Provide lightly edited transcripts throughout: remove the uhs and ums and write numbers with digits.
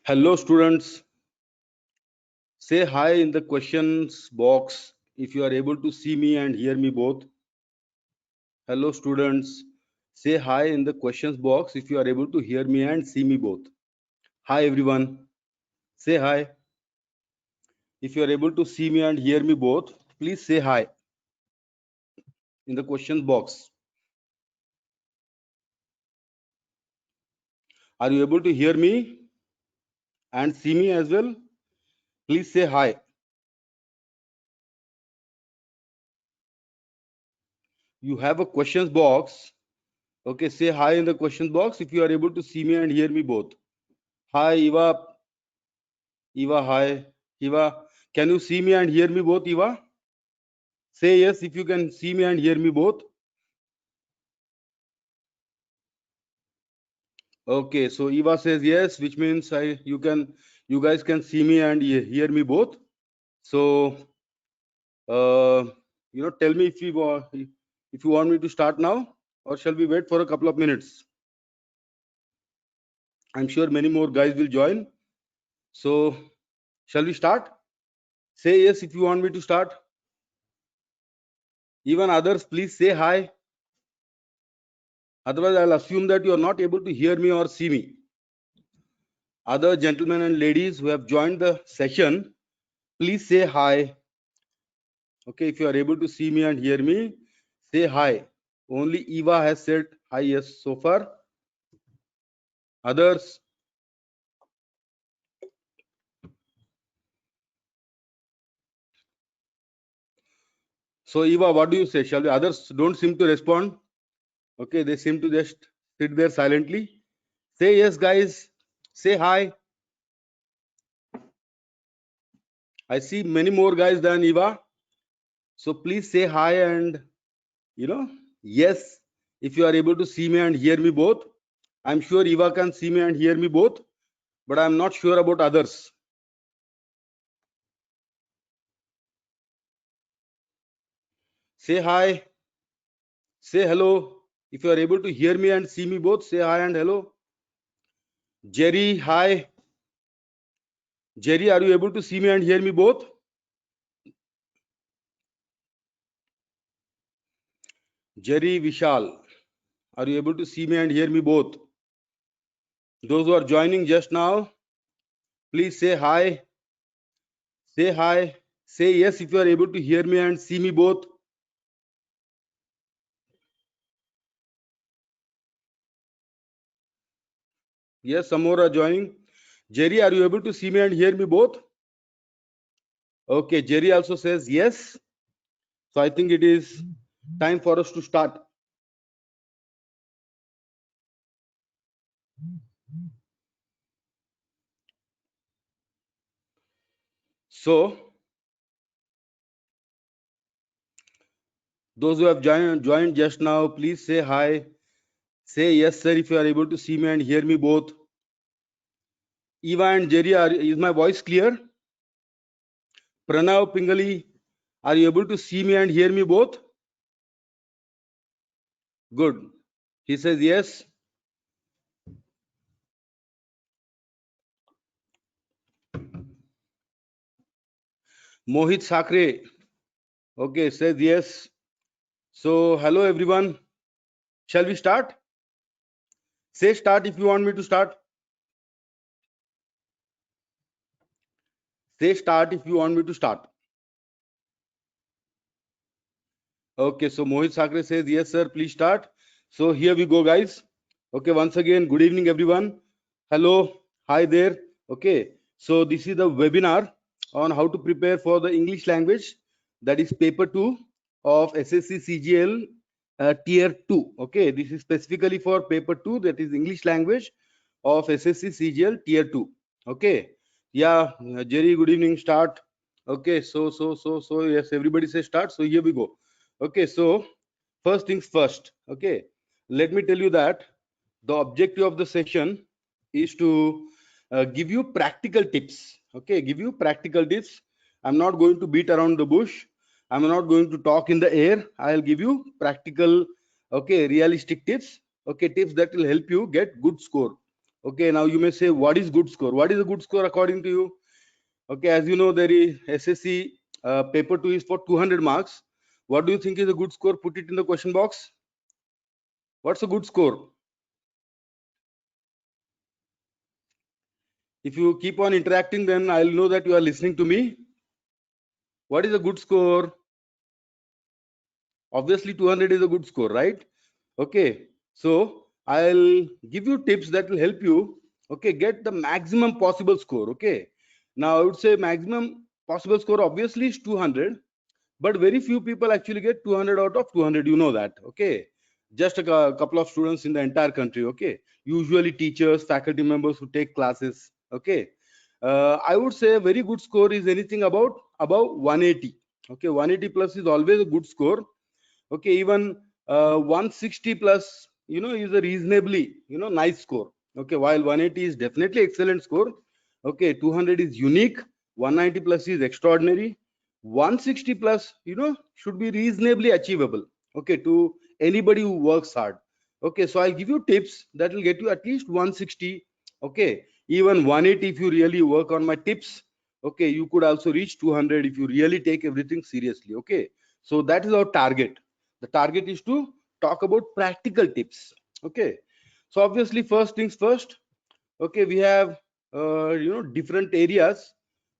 Hello students, say hi in the questions box if you are able to see me and hear me both. Hello students, say hi in the questions box if you are able to hear me and see me both. Hi everyone, say hi. If you are able to see me and hear me both, please say hi in the questions box. Are you able to hear me and see me as well? Please say hi. You have a questions box. Okay, say hi in the questions box if you are able to see me and hear me both. Hi Eva. Eva, hi. Eva, can you see me and hear me both, Eva? Say yes if you can see me and hear me both. Okay, so Eva says yes, which means you guys can see me and hear me both. So, tell me if you want me to start now, or shall we wait for a couple of minutes? I'm sure many more guys will join. So, shall we start? Say yes if you want me to start. Even others, please say hi. Otherwise, I'll assume that you are not able to hear me or see me. Other gentlemen and ladies who have joined the session, please say hi. Okay, if you are able to see me and hear me, say hi. Only Eva has said hi, yes, so far. Others? So Eva, what do you say? Shall we? Others don't seem to respond. Okay, they seem to just sit there silently. Say yes, guys. Say hi. I see many more guys than Eva. So please say hi and, yes, if you are able to see me and hear me both. I'm sure Eva can see me and hear me both, but I'm not sure about others. Say hi. Say hello. If you are able to hear me and see me both, say hi and hello. Jerry, hi. Jerry, are you able to see me and hear me both? Jerry, Vishal, are you able to see me and hear me both? Those who are joining just now, please say hi. Say hi. Say yes if you are able to hear me and see me both. Yes, some more are joining. Jerry, are you able to see me and hear me both? Okay, Jerry also says yes. So I think it is time for us to start. So, those who have joined just now, please say hi. Say yes, sir, if you are able to see me and hear me both. Eva and Jerry, is my voice clear? Pranav, Pingali, are you able to see me and hear me both? Good. He says yes. Mohit Sakre, okay, says yes. So, hello everyone. Shall we start? Say start if you want me to start. Say start if you want me to start. Okay, so Mohit Sakre says yes, sir, please start. So here we go, guys. Okay, once again, good evening, everyone. Hello, hi there. Okay, so this is the webinar on how to prepare for the English language, that is paper 2 of SSC CGL tier 2. Okay, this is specifically for paper 2, that is English language of SSC CGL tier 2. Okay, yeah, Jerry, good evening, start. Okay, so yes, everybody say start. So here we go. Okay, so first things first. Okay, let me tell you that the objective of the session is to give you practical tips. Okay, give you practical tips. I'm not going to beat around the bush. I'm not going to talk in the air. I'll give you practical, okay, realistic tips. Okay, tips that will help you get good score. Okay, now you may say, what is good score? What is a good score according to you? Okay, as you know, there is SSC paper 2 is for 200 marks. What do you think is a good score? Put it in the question box. What's a good score? If you keep on interacting, then I'll know that you are listening to me. What is a good score? Obviously 200 is a good score, right? Okay, so I'll give you tips that will help you, okay, get the maximum possible score. Okay, now I would say maximum possible score obviously is 200, but very few people actually get 200 out of 200, you know that. Okay, just a couple of students in the entire country. Okay, usually teachers, faculty members who take classes. Okay, I would say a very good score is anything about above 180. Okay, 180 plus is always a good score. Okay, even 160 plus, you know, is a reasonably, you know, nice score. Okay, while 180 is definitely excellent score. Okay, 200 is unique, 190 plus is extraordinary, 160 plus, you know, should be reasonably achievable, okay, to anybody who works hard. Okay, so I'll give you tips that will get you at least 160. Okay, even 180 if you really work on my tips. Okay, you could also reach 200 if you really take everything seriously. Okay, so that is our target. The target is to talk about practical tips. Okay, so obviously first things first. Okay, we have you know, different areas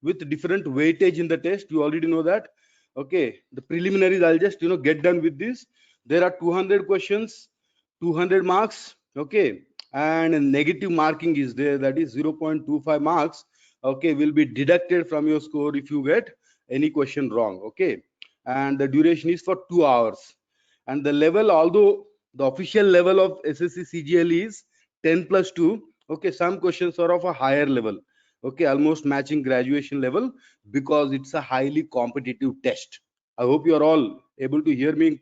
with different weightage in the test. You already know that. Okay, the preliminaries, I'll just, you know, get done with this. There are 200 questions, 200 marks. Okay, and negative marking is there, that is 0.25 marks. Okay, will be deducted from your score if you get any question wrong. Okay, and the duration is for 2 hours. And the level, although the official level of SSC CGL is 10 plus 2, okay, some questions are of a higher level. Okay, almost matching graduation level, because it's a highly competitive test. I hope you are all able to hear me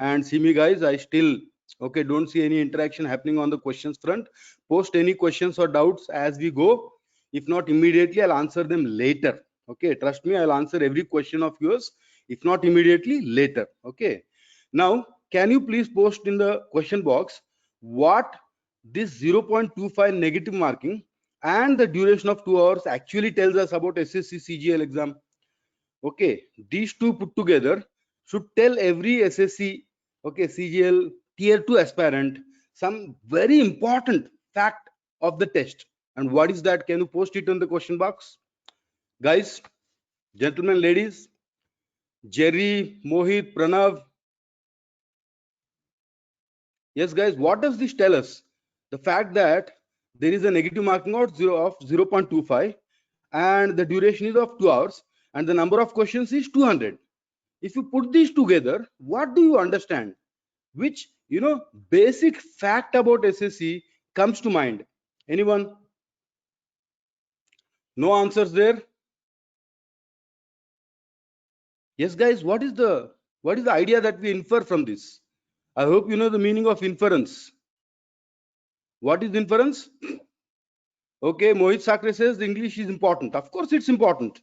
and see me, guys. I still, okay, don't see any interaction happening on the questions front. Post any questions or doubts as we go. If not immediately, I'll answer them later. Okay, trust me, I'll answer every question of yours. If not immediately, later. Okay, now can you please post in the question box what this 0.25 negative marking and the duration of 2 hours actually tells us about SSC CGL exam? Okay, these two put together should tell every SSC, okay, CGL tier 2 aspirant some very important fact of the test. And what is that? Can you post it in the question box? Guys, gentlemen, ladies, Jerry, Mohit, Pranav. Yes, guys, what does this tell us? The fact that there is a negative marking of 0.25 and the duration is of 2 hours and the number of questions is 200. If you put these together, what do you understand? Which, you know, basic fact about SSC comes to mind? Anyone? No answers there? Yes, guys, what is the idea that we infer from this? I hope you know the meaning of inference. What is inference? Okay, Mohit Sakre says the English is important. Of course, it's important,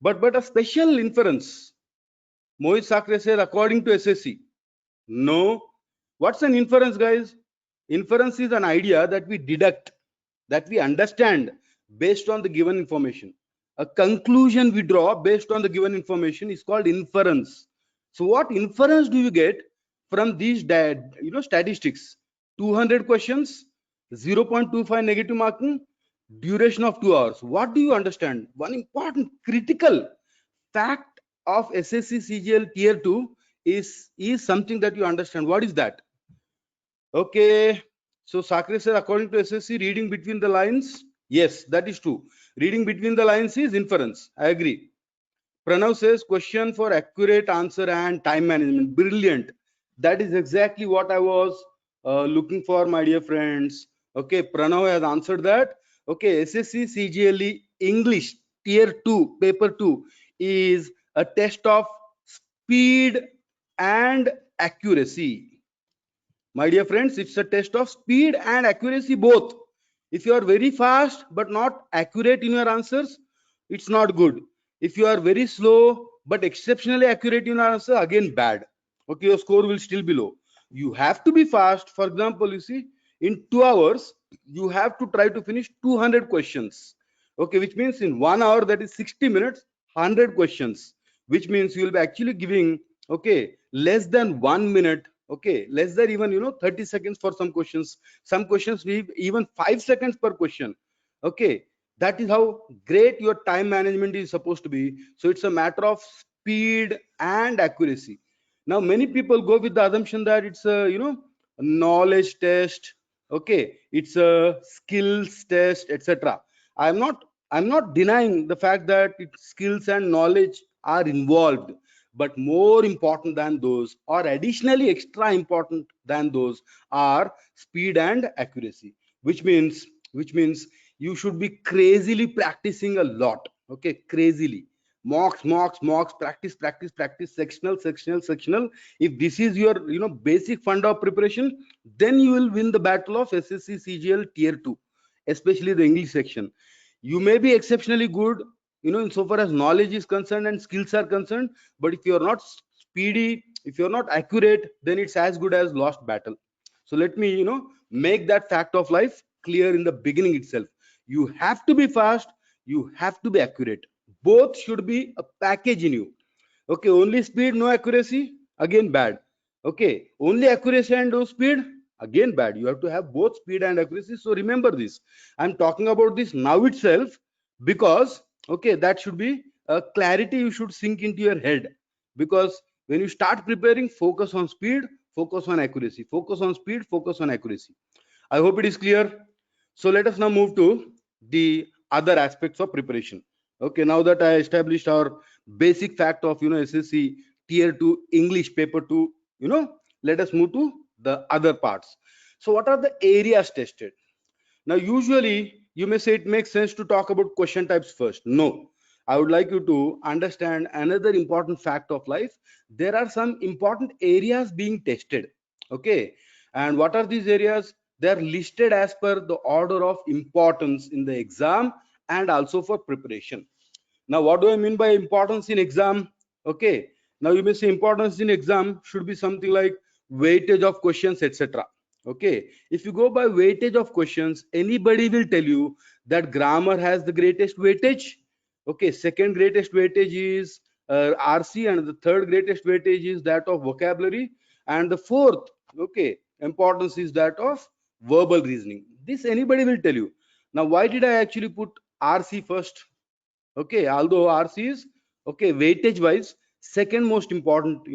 but a special inference. Mohit Sakre says according to SSC. No. What's an inference, guys? Inference is an idea that we deduct, that we understand based on the given information. A conclusion we draw based on the given information is called inference. So what inference do you get from these statistics? 200 questions, 0.25 negative marking, duration of 2 hours. What do you understand? One important critical fact of SSC CGL tier 2 is something that you understand. What is that? Okay, so Sakre said according to SSC, reading between the lines. Yes, that is true. Reading between the lines is inference. I agree. Pranav says question for accurate answer and time management. Brilliant. That is exactly what I was looking for, my dear friends. Okay, Pranav has answered that. Okay, SSC CGLE English tier 2 paper 2 is a test of speed and accuracy. My dear friends, it's a test of speed and accuracy both. If you are very fast but not accurate in your answers, it's not good. If you are very slow but exceptionally accurate in your answer, again bad. Okay, your score will still be low. You have to be fast. For example, you see, in 2 hours you have to try to finish 200 questions. Okay, which means in 1 hour, that is 60 minutes, 100 questions, which means you will be actually giving, okay, less than 1 minute, okay, less than even 30 seconds for some questions. Some questions leave even 5 seconds per question. Okay, that is how great your time management is supposed to be. So it's a matter of speed and accuracy. Now many people go with the assumption that it's a knowledge test, okay, it's a skills test, etc. I'm not denying the fact that skills and knowledge are involved, but more important than those, or additionally extra important than those, are speed and accuracy, which means you should be crazily practicing a lot. Okay, crazily, mocks, practice, practice, practice, sectional. If this is your basic fund of preparation, then you will win the battle of SSC CGL tier 2, especially the English section. You may be exceptionally good insofar as knowledge is concerned and skills are concerned, but if you're not speedy, if you're not accurate, then it's as good as lost battle. So let me make that fact of life clear in the beginning itself. You have to be fast, you have to be accurate. Both should be a package in you. Okay, only speed, no accuracy, again bad. Okay, only accuracy and no speed, again bad. You have to have both speed and accuracy. So remember this. I'm talking about this now itself because, okay, that should be a clarity you should sink into your head. Because when you start preparing, focus on speed, focus on accuracy, focus on speed, focus on accuracy. I hope it is clear. So let us now move to the other aspects of preparation. Okay, now that I established our basic fact of SSC tier 2 English paper 2, let us move to the other parts. So what are the areas tested? Now usually you may say it makes sense to talk about question types first. No, I would like you to understand another important fact of life. There are some important areas being tested. Okay, and what are these areas? They are listed as per the order of importance in the exam and also for preparation. Now what do I mean by importance in exam? Okay, now you may say importance in exam should be something like weightage of questions, etc. Okay, if you go by weightage of questions, anybody will tell you that grammar has the greatest weightage. Okay, second greatest weightage is RC, and the third greatest weightage is that of vocabulary, and the fourth, okay, importance is that of verbal reasoning. This anybody will tell you. Now why did I actually put RC first? Okay, although RC is, okay, weightage wise second most important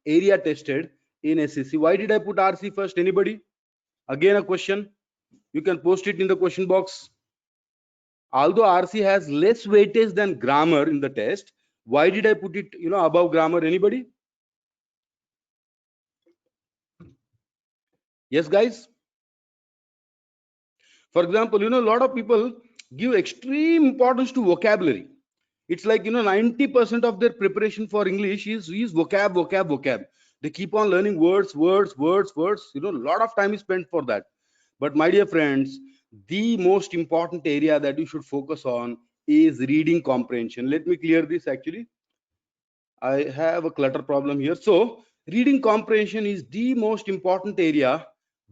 area tested in SSC. Why did I put RC first? Anybody? Again a question, you can post it in the question box. Although RC has less weightage than grammar in the test, why did I put it above grammar? Anybody? Yes guys. For example, a lot of people give extreme importance to vocabulary. It's like 90% of their preparation for English is vocab. They keep on learning words. A lot of time is spent for that. But my dear friends, the most important area that you should focus on is reading comprehension. Let me clear this. Actually, I have a clutter problem here. So reading comprehension is the most important area,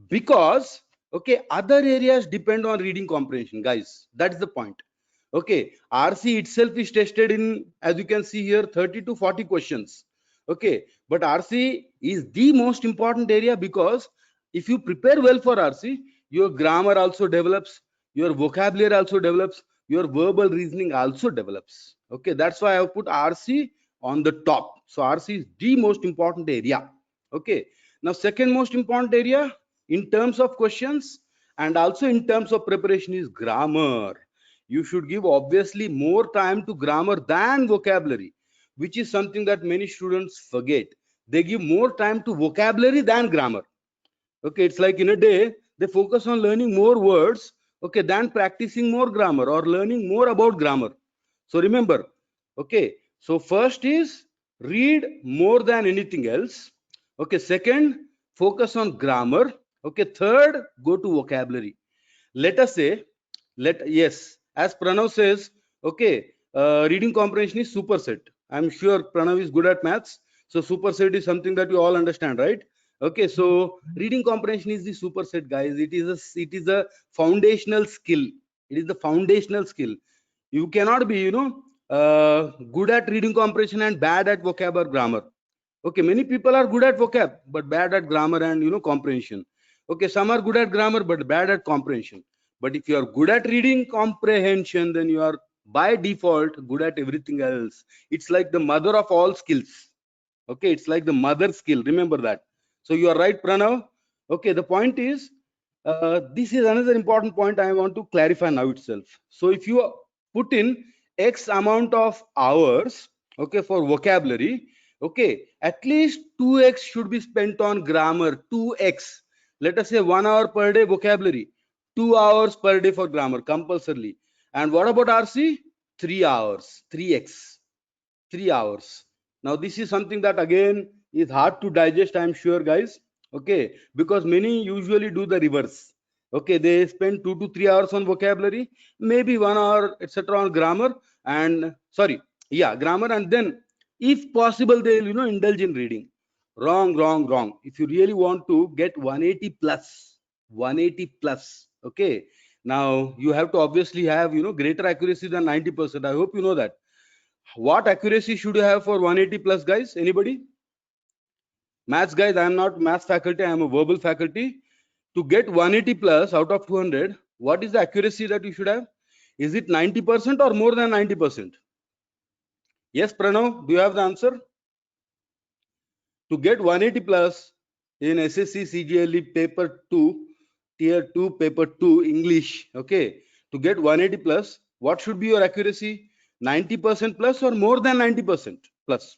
because, okay, other areas depend on reading comprehension, guys. That's the point. Okay, RC itself is tested in, as you can see here, 30 to 40 questions. Okay, but RC is the most important area because if you prepare well for RC, your grammar also develops, your vocabulary also develops, your verbal reasoning also develops. Okay, that's why I have put RC on the top. So RC is the most important area. Okay, now second most important area in terms of questions and also in terms of preparation is grammar. You should give obviously more time to grammar than vocabulary, which is something that many students forget. They give more time to vocabulary than grammar. Okay, it's like in a day they focus on learning more words, okay, than practicing more grammar or learning more about grammar. So remember, okay, so first is read more than anything else. Okay, second, focus on grammar. Okay, third, go to vocabulary. Let us say, yes, as Pranav says, okay, reading comprehension is superset. I'm sure Pranav is good at maths, so superset is something that you all understand, right? Okay, so reading comprehension is the superset, guys. It is a foundational skill. It is the foundational skill. You cannot be, good at reading comprehension and bad at vocab or grammar. Okay, many people are good at vocab but bad at grammar and comprehension. Okay, some are good at grammar but bad at comprehension. But if you are good at reading comprehension, then you are by default good at everything else. It's like the mother of all skills. Okay, it's like the mother skill. Remember that. So you are right, Pranav. Okay, the point is, this is another important point I want to clarify now itself. So if you put in X amount of hours, okay, for vocabulary, okay, at least 2x should be spent on grammar. 2x. Let us say 1 hour per day vocabulary, 2 hours per day for grammar compulsorily. And what about RC? 3 hours, 3x, 3 hours. Now this is something that again is hard to digest, I'm sure, guys. Okay, because many usually do the reverse. Okay, they spend 2 to 3 hours on vocabulary, maybe 1 hour, etc., on grammar, and sorry, yeah, grammar, and then if possible they'll indulge in reading. Wrong, wrong, wrong. If you really want to get 180 plus, 180 plus, okay, now you have to obviously have greater accuracy than 90%. I hope you know that. What accuracy should you have for 180 plus, guys? Anybody? Maths guys, I am not maths faculty, I am a verbal faculty. To get 180 plus out of 200, what is the accuracy that you should have? Is it 90% or more than 90%? Yes, Pranav, do you have the answer? To get 180 plus in SSC CGLE paper 2, tier 2, paper 2, English, okay, to get 180 plus, what should be your accuracy? 90% plus or more than 90% plus?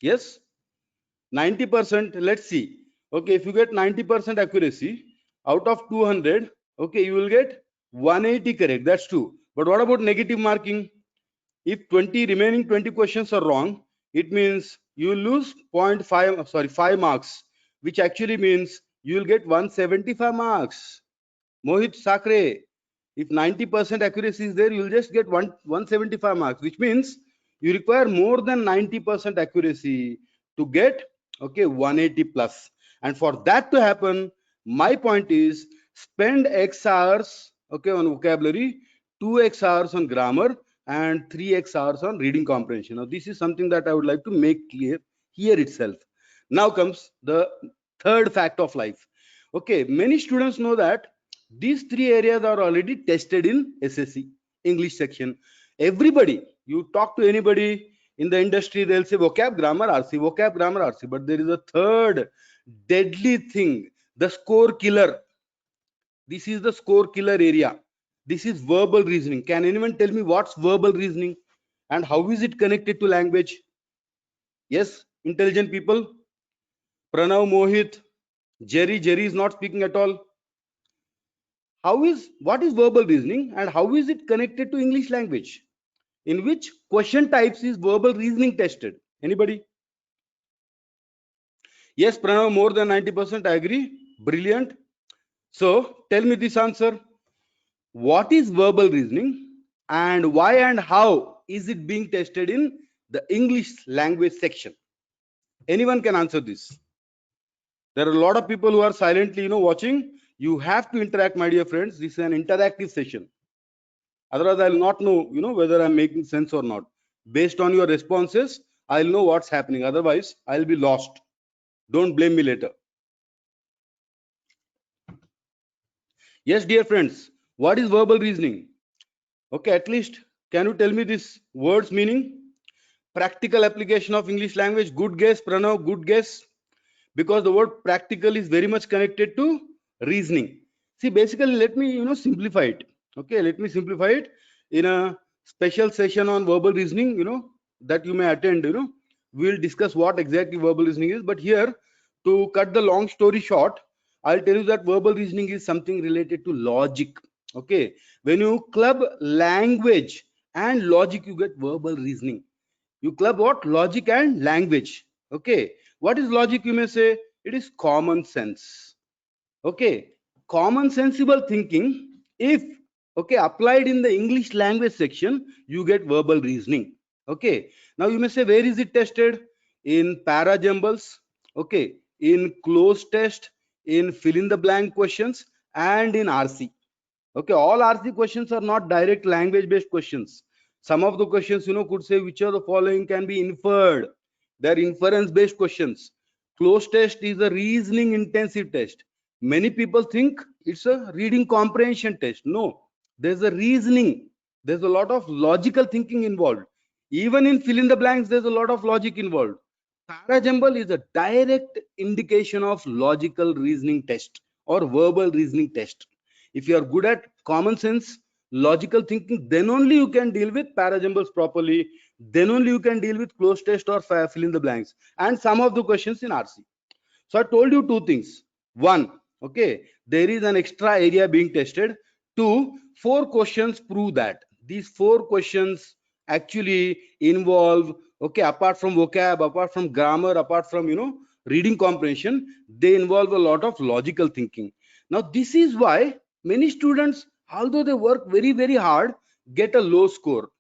Yes, 90%. Let's see. Okay, if you get 90% accuracy out of 200, okay, you will get 180 correct. That's true. But what about negative marking? If 20 remaining 20 questions are wrong, it means you will lose 0.5, sorry, 5 marks, which actually means you will get 175 marks. Mohit Sakre, if 90% accuracy is there, you will just get 175 marks, which means you require more than 90% accuracy to get, okay, 180 plus. And for that to happen, my point is spend X hours, okay, on vocabulary, 2x hours on grammar, and 3x hours on reading comprehension. Now, this is something that I would like to make clear here itself. Now comes the third fact of life. Okay, many students know that these three areas are already tested in SSC English section. Everybody, you talk to anybody in the industry, they'll say vocab, grammar, RC, vocab, grammar, RC. But there is a third deadly thing, the score killer. This is the score killer area. This is verbal reasoning. Can anyone tell me what's verbal reasoning and how is it connected to language? Yes, intelligent people. Pranav, Mohit, Jerry is not speaking at all. What is verbal reasoning and how is it connected to English language? In which question types is verbal reasoning tested? Anybody? Yes, Pranav, more than 90%. I agree. Brilliant. So tell me this answer. What is verbal reasoning and why and how is it being tested in the English language section? Anyone can answer this. There are a lot of people who are silently, watching. You have to interact, my dear friends. This is an interactive session. Otherwise, I'll not know, whether I'm making sense or not. Based on your responses, I'll know what's happening. Otherwise, I'll be lost. Don't blame me later. Yes, dear friends, what is verbal reasoning? Okay, at least can you tell me this word's meaning? Practical application of English language. Good guess, Pranav, good guess. Because the word practical is very much connected to reasoning. See, basically, let me, simplify it. Okay, let me simplify it in a special session on verbal reasoning, that you may attend, we'll discuss what exactly verbal reasoning is. But here, to cut the long story short, I'll tell you that verbal reasoning is something related to logic. Okay, when you club language and logic, you get verbal reasoning. You club what? Logic and language. Okay, what is logic? You may say it is common sense. Okay, common sensible thinking. If okay applied in the English language section, you get verbal reasoning. Okay, now you may say where is it tested? In para jumbles, Okay, in close test, in fill in the blank questions, and in RC. Okay, all RC questions are not direct language based questions. Some of the questions, could say which of the following can be inferred. They're inference based questions. Close test is a reasoning intensive test. Many people think it's a reading comprehension test. No, there's a reasoning. There's a lot of logical thinking involved. Even in fill in the blanks, there's a lot of logic involved. Parajumble is a direct indication of logical reasoning test or verbal reasoning test. If you are good at common sense, logical thinking, then only you can deal with parajumbles properly. Then only you can deal with close test or fill in the blanks and some of the questions in RC. So I told you two things. One, okay, there is an extra area being tested. Two, four questions prove that. These four questions actually involve, okay, apart from vocab, apart from grammar, apart from, reading comprehension, they involve a lot of logical thinking. Now, this is why many students, although they work very, very hard, get a low score.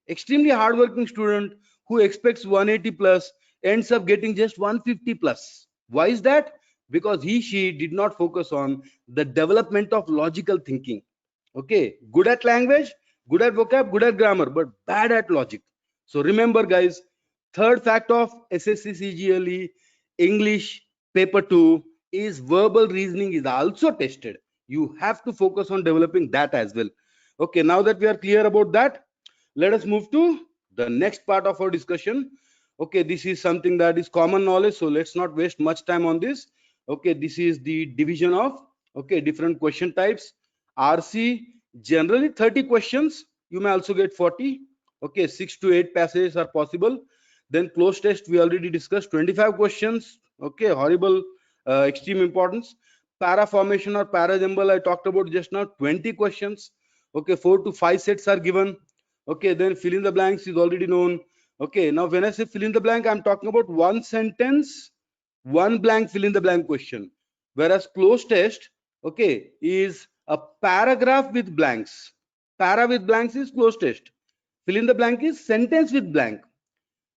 Extremely hardworking student who expects 180 plus ends up getting just 150 plus. Why is that? Because she did not focus on the development of logical thinking. Okay, good at language, good at vocab, good at grammar, but bad at logic. So remember, guys, third fact of SSC CGLE English paper 2 is verbal reasoning is also tested. You have to focus on developing that as well. Okay, now that we are clear about that, let us move to the next part of our discussion. Okay, this is something that is common knowledge, so let's not waste much time on this. Okay, this is the division of, okay, different question types. RC, generally 30 questions, you may also get 40. Okay, 6 to 8 passages are possible. Then close test, we already discussed 25 questions. Okay, horrible, extreme importance. Para formation or para jumble, I talked about just now, 20 questions. Okay, 4 to 5 sets are given. Okay, then fill in the blanks is already known. Okay, now when I say fill in the blank, I'm talking about one sentence, one blank fill in the blank question. Whereas close test, okay, is a paragraph with blanks. Para with blanks is close test. Fill in the blank is sentence with blank.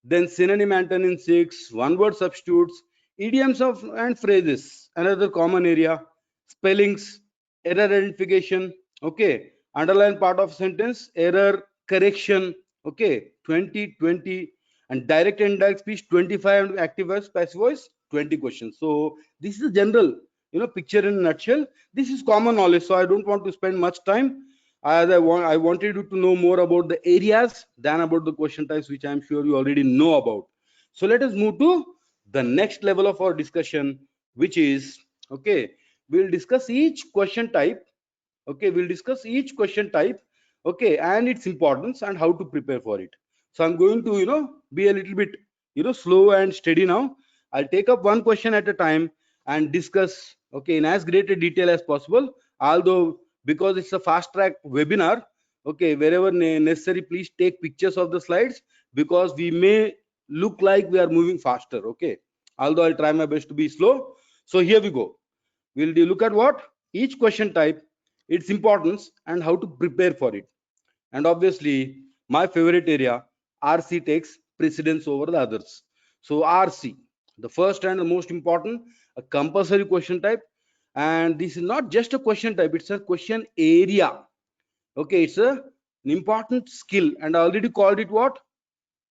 Then synonym antonym 6, one word substitutes, idioms of and phrases, another common area, spellings, error identification, okay, underline part of sentence, error correction, okay, 20, 20, and direct and indirect speech 25, and active voice, passive voice 20 questions. So this is a general, picture in a nutshell. This is common knowledge, so I don't want to spend much time, as I wanted you to know more about the areas than about the question types, which I'm sure you already know about. So let us move to the next level of our discussion, which is, okay, we'll discuss each question type. Okay, we'll discuss each question type, okay, and its importance and how to prepare for it. So I'm going to, be a little bit, slow and steady now. I'll take up one question at a time and discuss, okay, in as great a detail as possible. Although, because it's a fast track webinar, okay, wherever necessary, please take pictures of the slides, because we may look like we are moving faster. Okay, although I'll try my best to be slow. So here we go. We'll look at what each question type, its importance, and how to prepare for it. And obviously, my favorite area, RC takes precedence over the others. So RC, the first and the most important, a compulsory question type. And this is not just a question type, it's a question area. Okay, it's an important skill, and I already called it what?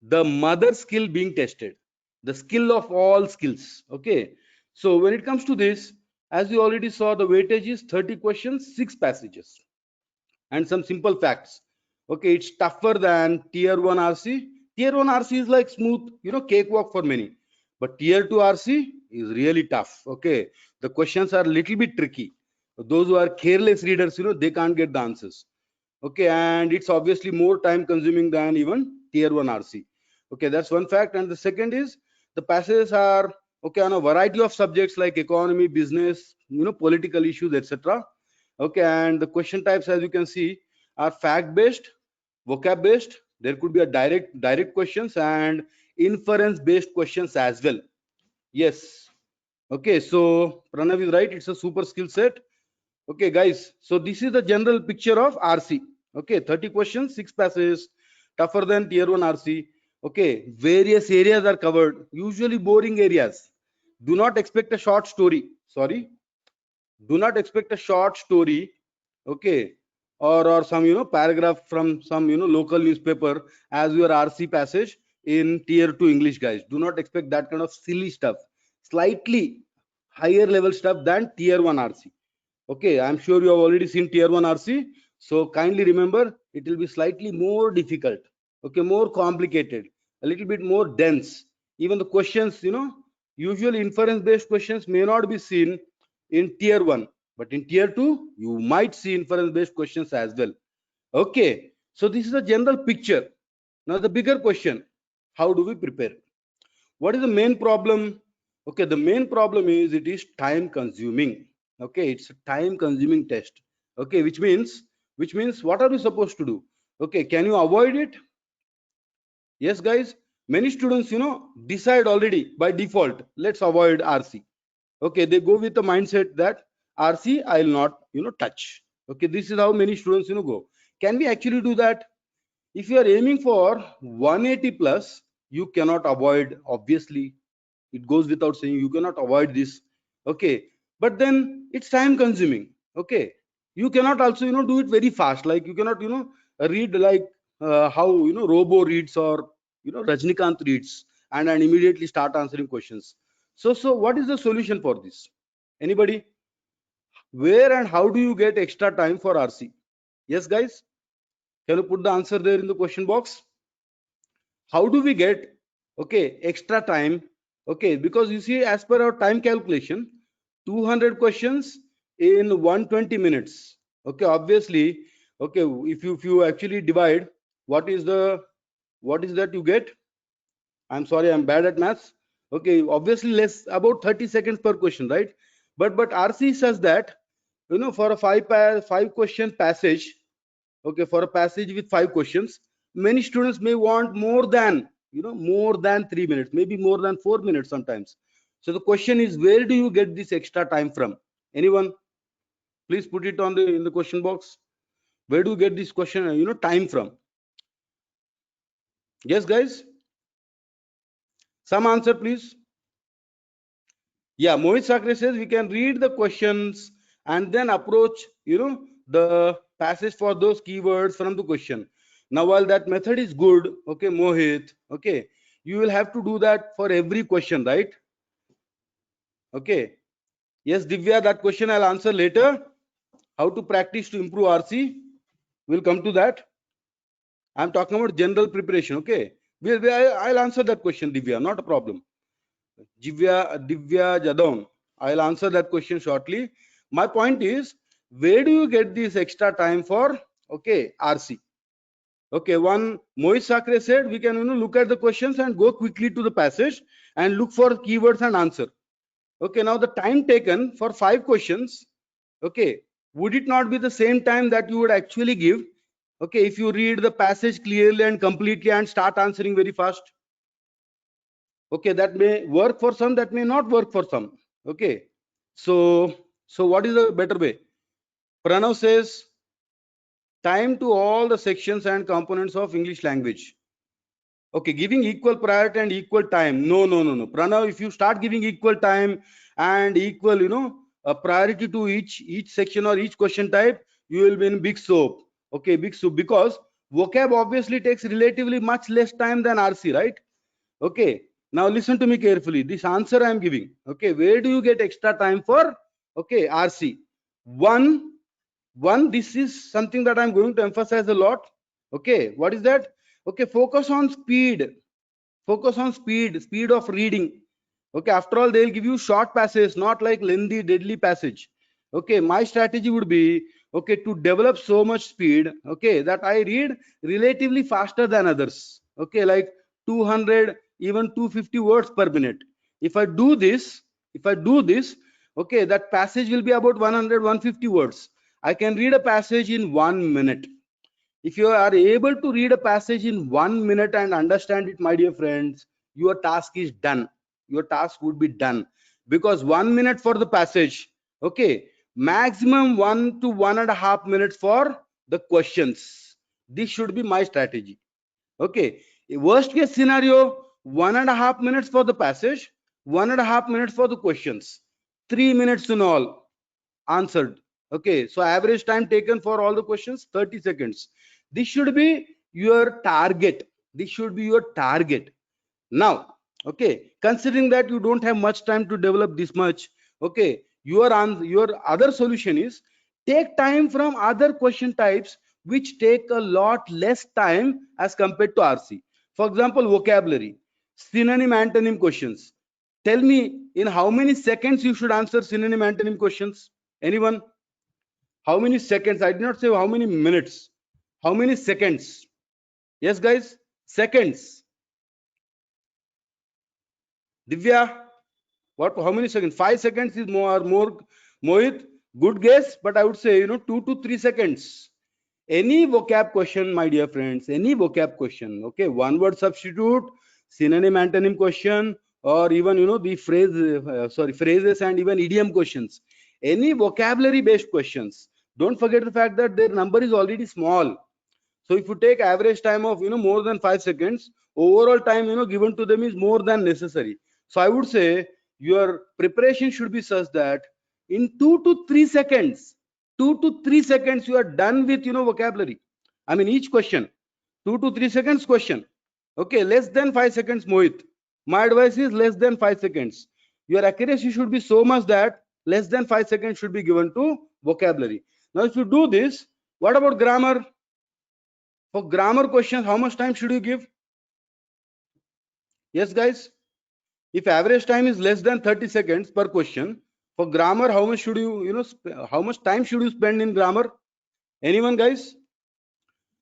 The mother skill being tested, the skill of all skills. Okay, so when it comes to this, as you already saw, the weightage is 30 questions, 6 passages, and some simple facts. Okay, it's tougher than tier 1 RC. Tier 1 RC is like smooth, cakewalk for many, but tier 2 RC is really tough. Okay, the questions are a little bit tricky. Those who are careless readers, they can't get the answers. Okay, and it's obviously more time consuming than even tier 1 RC. Okay, that's one fact. And the second is the passages are, okay, on a variety of subjects like economy, business, political issues, etc. Okay, and the question types, as you can see, are fact based, vocab based. There could be a direct questions and inference based questions as well. Yes. Okay, so Pranav is right, it's a super skill set. Okay, guys, so this is the general picture of RC. Okay, 30 questions, 6 passages, tougher than tier 1 RC. Okay, various areas are covered, usually boring areas. Do not expect a short story. Sorry, do not expect a short story, okay, or some paragraph from some local newspaper as your RC passage in tier 2 English, guys. Do not expect that kind of silly stuff. Slightly higher level stuff than tier 1 RC. Okay, I'm sure you have already seen tier 1 RC. So kindly remember, it will be slightly more difficult, okay, more complicated, a little bit more dense. Even the questions, usually inference based questions may not be seen in tier 1, but in tier 2 you might see inference based questions as well. Okay, so this is a general picture. Now the bigger question, how do we prepare? What is the main problem? Okay, the main problem is it is time consuming. Okay, it's a time consuming test. Okay, which means what are we supposed to do? Okay, can you avoid it? Yes, guys. Many students decide already by default, let's avoid RC. Okay, they go with the mindset that RC I'll not touch. Okay, this is how many students go. Can we actually do that? If you are aiming for 180 plus, you cannot avoid, obviously. It goes without saying, you cannot avoid this. Okay, but then it's time consuming. Okay, you cannot also do it very fast. Like you cannot read like how Robo reads or Rajnikant reads and immediately start answering questions. So what is the solution for this? Anybody? Where and how do you get extra time for RC? Yes, guys. Can you put the answer there in the question box? How do we get extra time? Okay, because you see, as per our time calculation, 200 questions in 120 minutes. Okay, obviously, okay, if you actually divide, what is that you get? I'm sorry, I'm bad at maths. Okay, obviously less, about 30 seconds per question, right? But RC says that for a five question passage, okay, for a passage with 5 questions, many students may want more than 3 minutes, maybe more than 4 minutes sometimes. So the question is, where do you get this extra time from? Anyone? Please put it on in the question box. Where do you get this question time from? Yes, guys, some answer please. Yeah, Mohit Sakre says we can read the questions and then approach the passage for those keywords from the question. Now while that method is good, okay, Mohit, okay, you will have to do that for every question, right? Okay, yes, Divya, that question I'll answer later. How to practice to improve RC, we'll come to that. I'm talking about general preparation. Okay, I'll answer that question, Divya, not a problem. Divya Jadon, I'll answer that question shortly. My point is, where do you get this extra time for RC? Okay, one Mohit Sakre said we can look at the questions and go quickly to the passage and look for keywords and answer. Okay, now the time taken for 5 questions, okay, would it not be the same time that you would actually give, okay, if you read the passage clearly and completely and start answering very fast? Okay, that may work for some, that may not work for some. Okay, so what is the better way? Pranav says time to all the sections and components of English language. Okay, giving equal priority and equal time. No. Pranav, if you start giving equal time and equal a priority to each section or each question type, you will be in big soap. Okay, big soup, because vocab obviously takes relatively much less time than RC, right? Okay, now listen to me carefully. This answer I am giving, okay, where do you get extra time for RC? One, this is something that I'm going to emphasize a lot. Okay, what is that? Okay, focus on speed of reading. Okay, after all, they'll give you short passages, not like lengthy deadly passage. Okay, my strategy would be to develop so much speed, okay, that I read relatively faster than others. Okay, like 200, even 250 words per minute. If I do this, okay, that passage will be about 100, 150 words. I can read a passage in 1 minute. If you are able to read a passage in 1 minute and understand it, my dear friends, your task is done. Your task would be done, because 1 minute for the passage, okay, maximum 1 to 1.5 minutes for the questions. This should be my strategy. Okay, worst case scenario, 1.5 minutes for the passage, 1.5 minutes for the questions, 3 minutes in all answered. Okay, so average time taken for all the questions 30 seconds. This should be your target. This should be your target. Now, okay, considering that you don't have much time to develop this much, okay, your other solution is take time from other question types which take a lot less time as compared to RC. For example, vocabulary, synonym antonym questions. Tell me in how many seconds you should answer synonym antonym questions. Anyone? How many seconds? I did not say how many minutes. How many seconds? Yes, guys, seconds. Divya, what? How many seconds? 5 seconds is more. Mohit, good guess, but I would say 2 to 3 seconds. Any vocab question, my dear friends, any vocab question. Okay, one word substitute, synonym antonym question, or even the phrases and even idiom questions. Any vocabulary based questions. Don't forget the fact that their number is already small. So if you take average time of more than 5 seconds, overall time given to them is more than necessary. So I would say your preparation should be such that in 2 to 3 seconds, 2 to 3 seconds you are done with vocabulary. I mean each question, 2 to 3 seconds question. Okay, less than 5 seconds, Mohit. My advice is less than 5 seconds. Your accuracy should be so much that less than 5 seconds should be given to vocabulary. Now if you do this, what about grammar? For grammar questions, how much time should you give? Yes, guys. If average time is less than 30 seconds per question, for grammar, how much should how much time should you spend in grammar? Anyone, guys?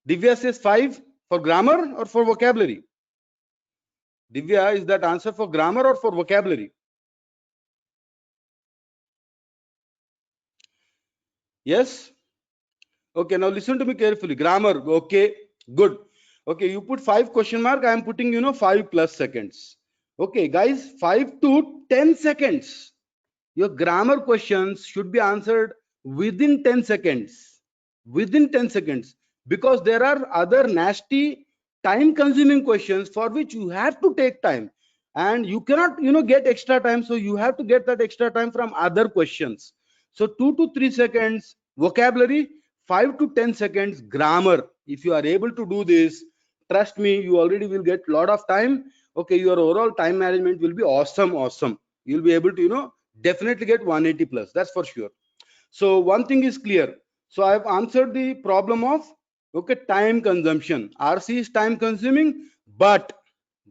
Divya says 5 for grammar or for vocabulary? Divya, is that answer for grammar or for vocabulary? Yes? Okay, now listen to me carefully. Grammar, okay, good. Okay, you put 5 question mark, I am putting 5 plus seconds. Okay, guys, 5 to 10 seconds. Your grammar questions should be answered within 10 seconds. Within 10 seconds. Because there are other nasty time consuming questions for which you have to take time. And you cannot, get extra time. So you have to get that extra time from other questions. So 2 to 3 seconds vocabulary, 5 to 10 seconds grammar. If you are able to do this, trust me, you already will get a lot of time. Okay, your overall time management will be awesome. You'll be able to, definitely get 180 plus, that's for sure. So one thing is clear. So I've answered the problem of time consumption. RC is time consuming, but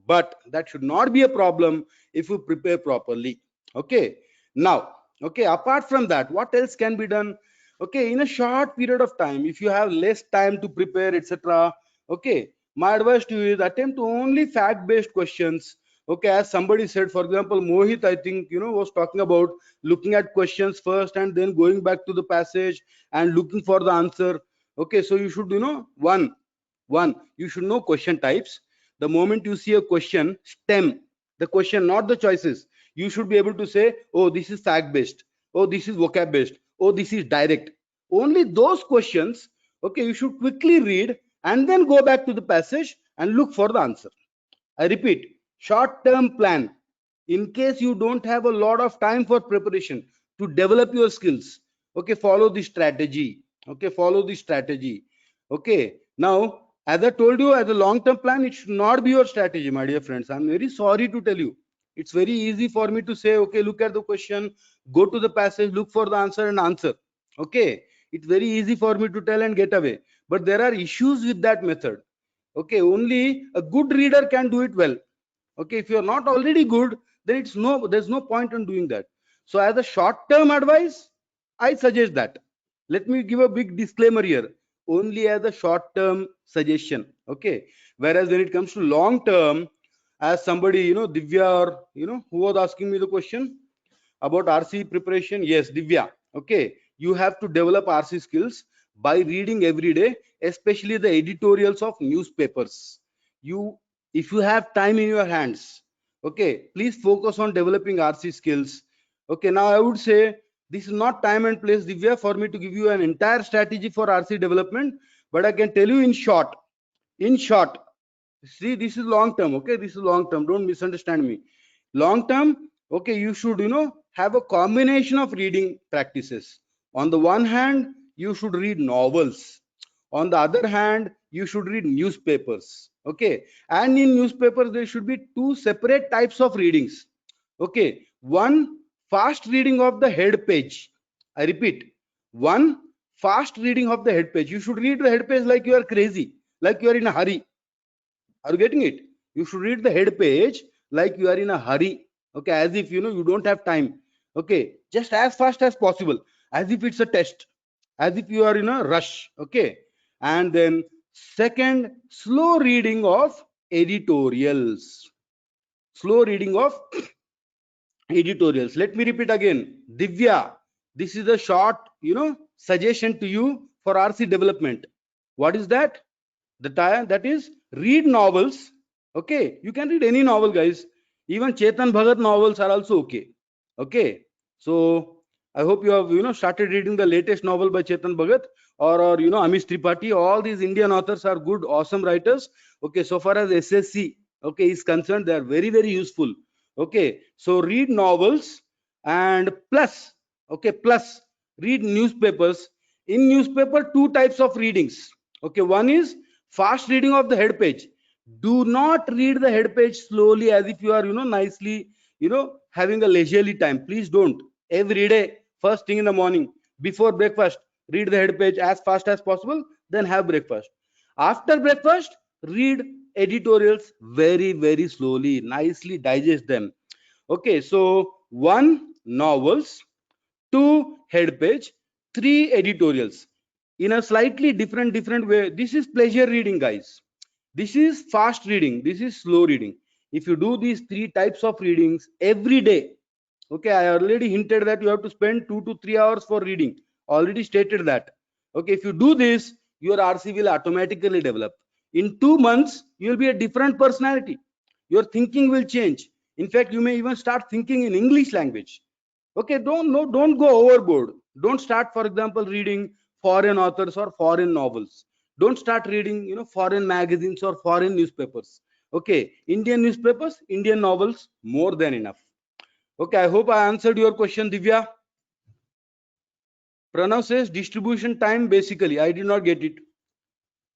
that should not be a problem if you prepare properly. Okay, now apart from that, what else can be done? Okay, in a short period of time, if you have less time to prepare, etc. Okay, my advice to you is attempt only fact based questions. Okay, as somebody said, for example, Mohit, I think was talking about looking at questions first and then going back to the passage and looking for the answer. Okay, so you should one you should know question types. The moment you see a question, stem the question, not the choices. You should be able to say, oh, this is fact based, oh, this is vocab based, oh, this is direct. Only those questions, okay, you should quickly read and then go back to the passage and look for the answer. I repeat, short term plan. In case you don't have a lot of time for preparation to develop your skills, okay, follow the strategy. Okay, follow the strategy. Okay, now as I told you, as a long term plan, it should not be your strategy, my dear friends. I'm very sorry to tell you. It's very easy for me to say, okay, look at the question, go to the passage, look for the answer and answer. Okay, it's very easy for me to tell and get away. But there are issues with that method. Okay, only a good reader can do it well. Okay, if you're not already good, then there's no point in doing that. So as a short term advice, I suggest that. Let me give a big disclaimer here, only as a short term suggestion. Okay, whereas when it comes to long term, as somebody Divya, or who was asking me the question about RC preparation, yes, Divya. Okay, you have to develop RC skills by reading every day, especially the editorials of newspapers. If you have time in your hands, okay, please focus on developing RC skills. Okay, now I would say this is not time and place, Divya, for me to give you an entire strategy for RC development, but I can tell you in short. See, this is long term. Okay, this is long term, don't misunderstand me. Long term, okay, you should, have a combination of reading practices. On the one hand, you should read novels. On the other hand, you should read newspapers. Okay, and in newspapers there should be two separate types of readings. Okay, one, fast reading of the head page. I repeat, one, fast reading of the head page. You should read the head page like you are crazy, like you are in a hurry. Are you getting it? You should read the head page like you are in a hurry. Okay, as if you don't have time. Okay, just as fast as possible, as if it's a test, as if you are in a rush. Okay, and then second, slow reading of editorials. Slow reading of editorials. Let me repeat again. Divya, this is a short, suggestion to you for RC development. What is that? The time that is read novels. Okay, you can read any novel, guys. Even Chetan Bhagat novels are also okay. Okay, so I hope you have started reading the latest novel by Chetan Bhagat or Amish Tripathi. All these Indian authors are good, awesome writers. Okay, so far as SSC is concerned, they are very, very useful. Okay, so read novels and plus read newspapers. In newspaper, two types of readings. Okay, one is fast reading of the head page. Do not read the head page slowly as if you are nicely having a leisurely time. Please don't. Every day, first thing in the morning before breakfast, read the head page as fast as possible, then have breakfast. After breakfast, read editorials very, very slowly, nicely digest them. Okay, so one, novels, two, head page, three, editorials in a slightly different way. This is pleasure reading, guys. This is fast reading, this is slow reading. If you do these three types of readings every day, okay, I already hinted that you have to spend 2 to 3 hours for reading. Already stated that. Okay, if you do this, your RC will automatically develop. In 2 months, you will be a different personality. Your thinking will change. In fact, you may even start thinking in English language. Okay, don't go overboard. Don't start, for example, reading foreign authors or foreign novels. Don't start reading foreign magazines or foreign newspapers. Okay, Indian newspapers, Indian novels, more than enough. Okay, I hope I answered your question, Divya. Pranav says distribution time basically. I did not get it.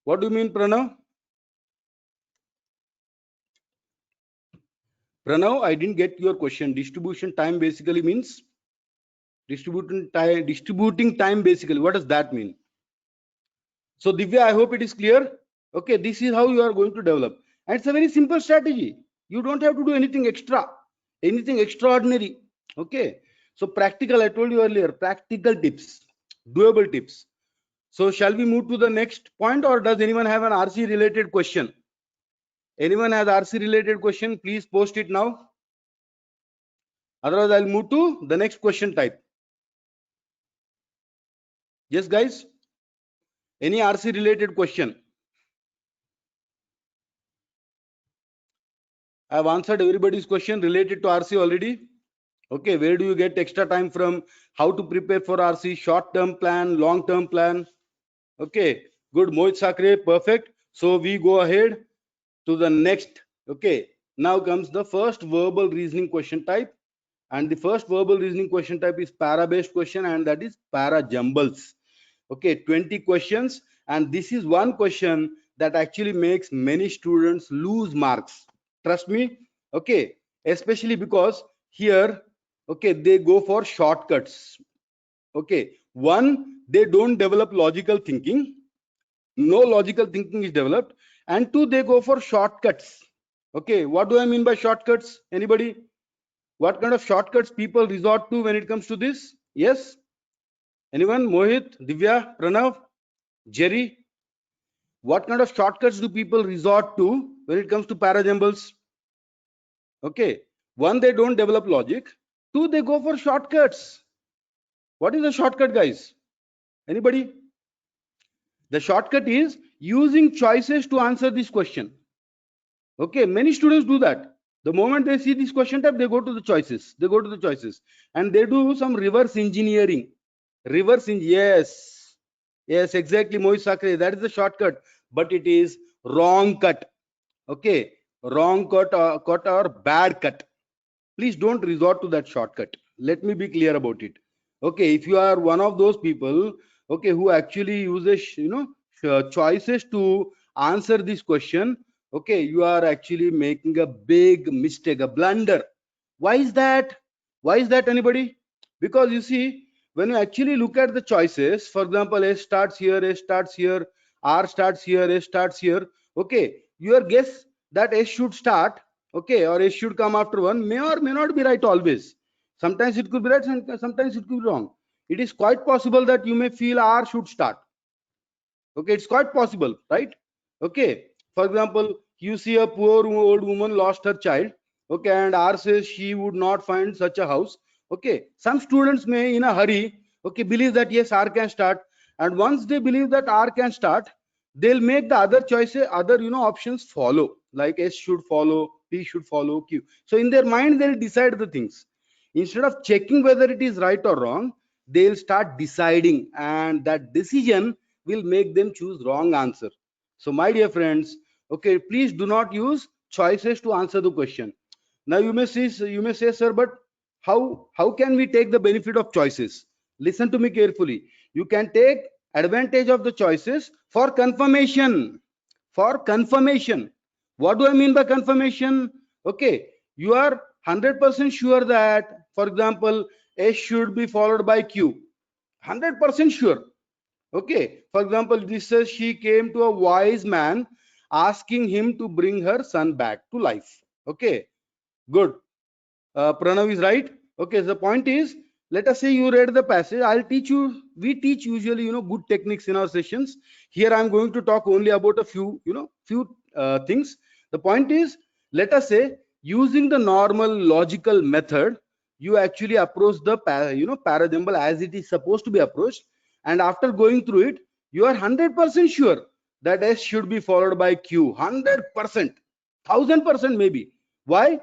What do you mean, Pranav? Pranav, I didn't get your question. Distribution time basically means distributing time basically. What does that mean? So Divya, I hope it is clear. Okay, this is how you are going to develop. And it's a very simple strategy. You don't have to do anything extra, anything extraordinary. Okay. So practical, I told you earlier, practical tips, doable tips. So shall we move to the next point, or does anyone have an RC related question? Anyone has RC related question? Please post it now. Otherwise, I'll move to the next question type. Yes, guys. Any RC related question? I've answered everybody's question related to RC already. Okay, where do you get extra time from? How to prepare for RC? Short-term plan, long-term plan. Okay, good. Mohit Sakre, perfect. So we go ahead to the next. Okay, now comes the first verbal reasoning question type. And the first verbal reasoning question type is para-based question, and that is para jumbles. Okay, 20 questions. And this is one question that actually makes many students lose marks. Trust me. Okay, especially because here, okay, they go for shortcuts. Okay, one, they don't develop logical thinking. No logical thinking is developed. And two, they go for shortcuts. Okay, what do I mean by shortcuts? Anybody? What kind of shortcuts people resort to when it comes to this? Yes? Anyone? Mohit, Divya, Pranav, Jerry? What kind of shortcuts do people resort to when it comes to parajumbles? Okay, one, they don't develop logic. Two, they go for shortcuts. What is a shortcut, guys? Anybody? The shortcut is using choices to answer this question. Okay, many students do that. The moment they see this question type, they go to the choices. They go to the choices and they do some reverse engineering. Yes, yes, exactly, Mohit Sakre. That is the shortcut, but it is wrong cut. Okay, wrong cut or bad cut. please don't resort to that shortcut. Let me be clear about it. Okay, if you are one of those people, okay, who actually uses, choices to answer this question, okay, you are actually making a big mistake, a blunder. Why is that? Why is that, anybody? Because you see, when you actually look at the choices, for example, S starts here, S starts here, R starts here, S starts here, okay, your guess that S should start, okay, or S should come after one may or may not be right always. Sometimes it could be right, sometimes it could be wrong. It is quite possible that you may feel R should start. Okay, it's quite possible, right? Okay, for example, you see a poor old woman lost her child, okay, and R says she would not find such a house. Okay, some students may in a hurry, okay, believe that yes, R can start, and once they believe that R can start, they'll make the other choices, other options follow, like S should follow, P should follow, Q. So in their mind they'll decide the things instead of checking whether it is right or wrong. They'll start deciding, and that decision will make them choose wrong answer. So my dear friends, okay, please do not use choices to answer the question. Now you may say, sir, but how can we take the benefit of choices? Listen to me carefully. You can take advantage of the choices for confirmation. For confirmation. What do I mean by confirmation? Okay, you are 100% sure that, for example, S should be followed by Q. 100% sure. Okay, for example, this says she came to a wise man asking him to bring her son back to life. Okay, good. Pranav is right. Okay, so the point is, let us say you read the passage. I'll teach you. We teach usually, good techniques in our sessions. Here I'm going to talk only about a few, things. The point is, let us say using the normal logical method, you actually approach the parajambal as it is supposed to be approached, and after going through it, you are 100% sure that S should be followed by Q. 100%, 1000% maybe. Why?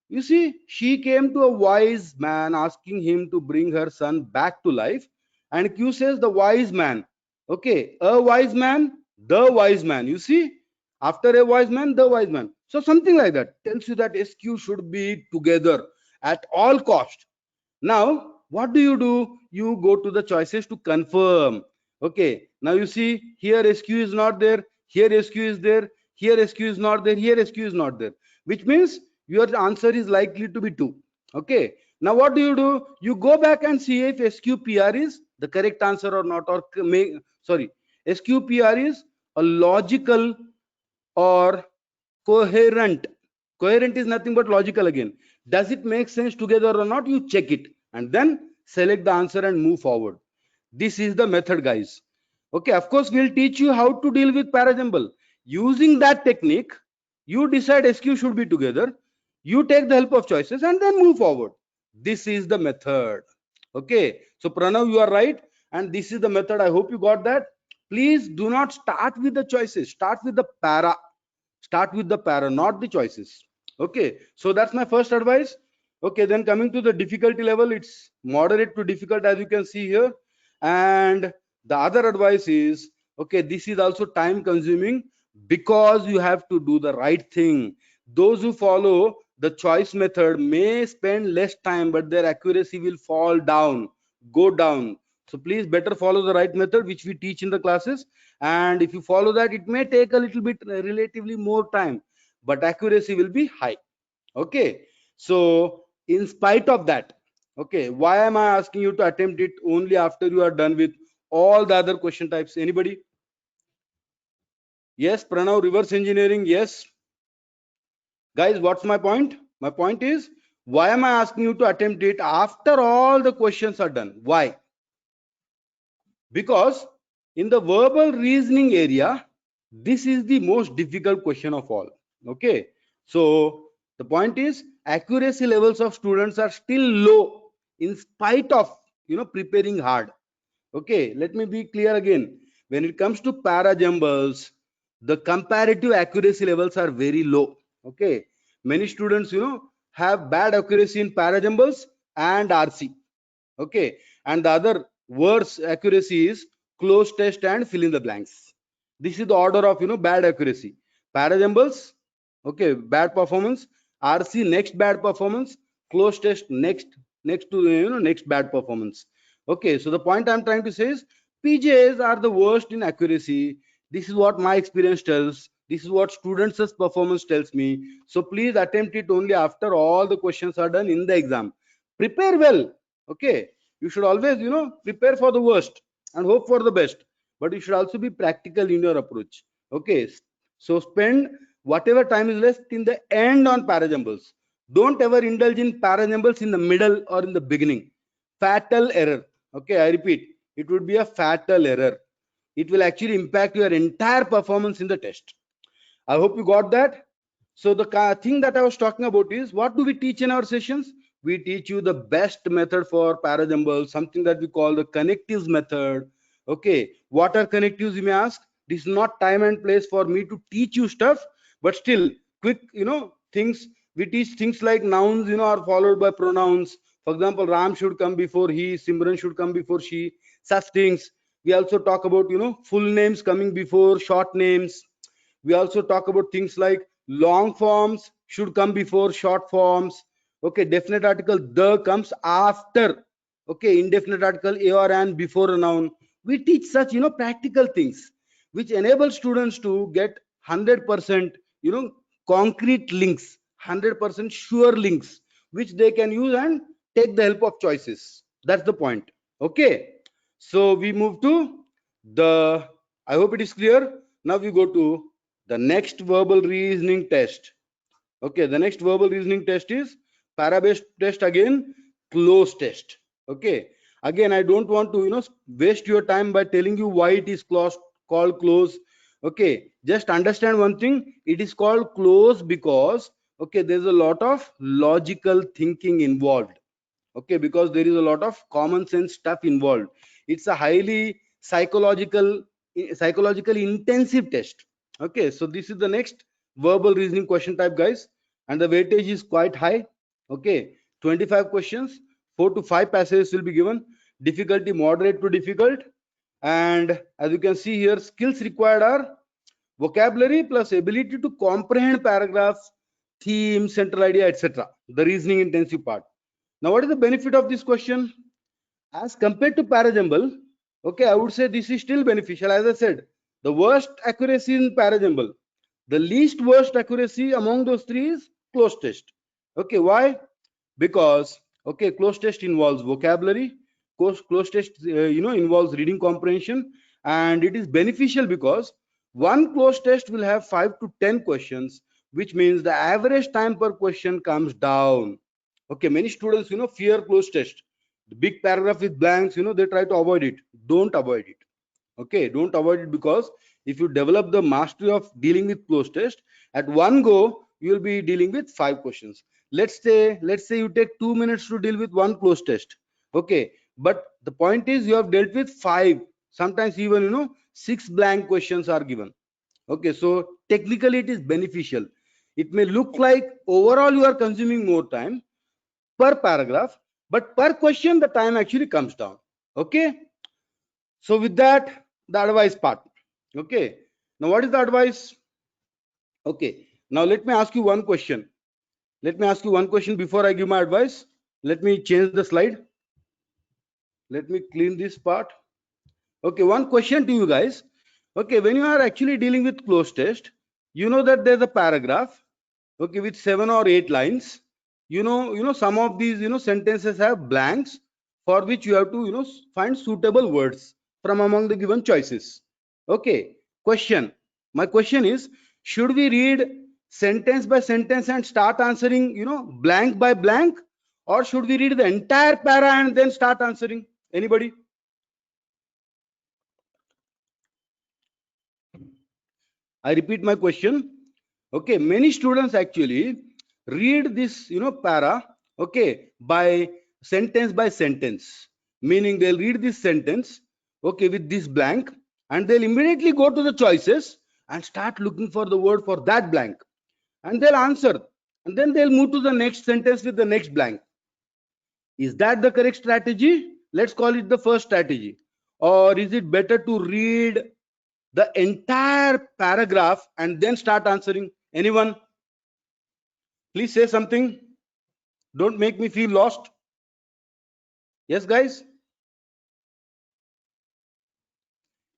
You see, she came to a wise man asking him to bring her son back to life. And Q says the wise man. Okay, a wise man, the wise man. You see, after a wise man, the wise man. So something like that tells you that SQ should be together at all cost. Now, what do? You go to the choices to confirm. Okay, now you see here SQ is not there, here SQ is there, here SQ is not there, here SQ is not there, which means your answer is likely to be 2. Okay, now what do? You go back and see if SQPR is the correct answer or not, or SQPR is a logical or coherent. Coherent is nothing but logical again. Does it make sense together or not? You check it and then select the answer and move forward. This is the method, guys. Okay, of course we'll teach you how to deal with parajambal. Using that technique, you decide SQ should be together, you take the help of choices and then move forward. This is the method. Okay, so Pranav, you are right, and this is the method. I hope you got that. Please do not start with the choices, start with the para. Start with the para, not the choices. Okay, so that's my first advice. Okay, then coming to the difficulty level, it's moderate to difficult, as you can see here. And the other advice is, okay, this is also time consuming because you have to do the right thing. Those who follow the choice method may spend less time, but their accuracy will fall down, go down. So please better follow the right method which we teach in the classes, and if you follow that, it may take a little bit relatively more time, but accuracy will be high. Okay, so in spite of that, okay, why am I asking you to attempt it only after you are done with all the other question types? Anybody? Yes, Pranav, reverse engineering. Yes, guys, what's my point? My point is, why am I asking you to attempt it after all the questions are done? Why? Because in the verbal reasoning area, this is the most difficult question of all. Okay, so the point is, accuracy levels of students are still low in spite of preparing hard. Okay, let me be clear again. When it comes to parajumbles, the comparative accuracy levels are very low. Okay, many students have bad accuracy in parajumbles and RC. Okay, and the other worse accuracy is close test and fill in the blanks. This is the order of bad accuracy. Parajumbles, okay, bad performance. RC, next bad performance. close test next to next bad performance. Okay, so the point I'm trying to say is PJs are the worst in accuracy. This is what my experience tells. This is what students' performance tells me. So please attempt it only after all the questions are done in the exam. Prepare well. Okay, you should always prepare for the worst and hope for the best, but you should also be practical in your approach. Okay, so spend whatever time is left in the end on parajumbles. Don't ever indulge in parajumbles in the middle or in the beginning. Fatal error. Okay, I repeat, it would be a fatal error. It will actually impact your entire performance in the test. I hope you got that. So the thing that I was talking about is, what do we teach in our sessions? We teach you the best method for parajumble, something that we call the connectives method. Okay, what are connectives, you may ask? This is not time and place for me to teach you stuff, but still quick things. We teach things like nouns are followed by pronouns. For example, Ram should come before he, Simran should come before she, such things. We also talk about full names coming before short names. We also talk about things like long forms should come before short forms. Okay, definite article the comes after. Okay, indefinite article a or an before a noun. We teach such practical things which enable students to get 100% concrete links, 100% sure links, which they can use and take the help of choices. That's the point. Okay, so we move to the, I hope it is clear. Now we go to the next verbal reasoning test. Okay, the next verbal reasoning test is para-based test, again close test. Okay, again I don't want to waste your time by telling you why it is called close. Okay, just understand one thing, it is called close because okay, there's a lot of logical thinking involved. Okay, because there is a lot of common sense stuff involved. It's a highly psychologically intensive test. Okay, so this is the next verbal reasoning question type, guys, and the weightage is quite high. Okay, 25 questions, 4 to 5 passages will be given, difficulty moderate to difficult, and as you can see here, skills required are vocabulary plus ability to comprehend paragraphs, theme, central idea, etc. The reasoning intensive part. Now, what is the benefit of this question? As compared to parajumble, okay, I would say this is still beneficial. As I said, the worst accuracy in parajumble, the least worst accuracy among those three is close test. Okay, why? Because okay, close test involves vocabulary, close test involves reading comprehension, and it is beneficial because one close test will have 5 to 10 questions, which means the average time per question comes down. Okay, many students fear close test, the big paragraph with blanks, they try to avoid it. Don't avoid it. Okay, don't avoid it, because if you develop the mastery of dealing with close test, at one go you will be dealing with 5 questions. Let's say you take 2 minutes to deal with one close test. Okay, but the point is you have dealt with 5, sometimes even 6 blank questions are given. Okay, so technically it is beneficial. It may look like overall you are consuming more time per paragraph, but per question the time actually comes down. Okay, so with that, the advice part. Okay, now what is the advice? Okay, now let me ask you one question. Let me ask you one question before I give my advice. Let me change the slide. Let me clean this part. Okay, one question to you guys. Okay, when you are actually dealing with close test, you know that there's a paragraph, okay, with 7 or 8 lines. Some of these sentences have blanks for which you have to find suitable words from among the given choices. Okay, question. My question is, should we read sentence by sentence and start answering blank by blank, or should we read the entire para and then start answering? Anybody? I repeat my question. Okay, many students actually read this para, okay, by sentence, meaning they'll read this sentence, okay, with this blank, and they'll immediately go to the choices and start looking for the word for that blank, and they'll answer, and then they'll move to the next sentence with the next blank. Is that the correct strategy? Let's call it the first strategy. Or is it better to read the entire paragraph and then start answering? Anyone? Please say something. Don't make me feel lost. Yes, guys.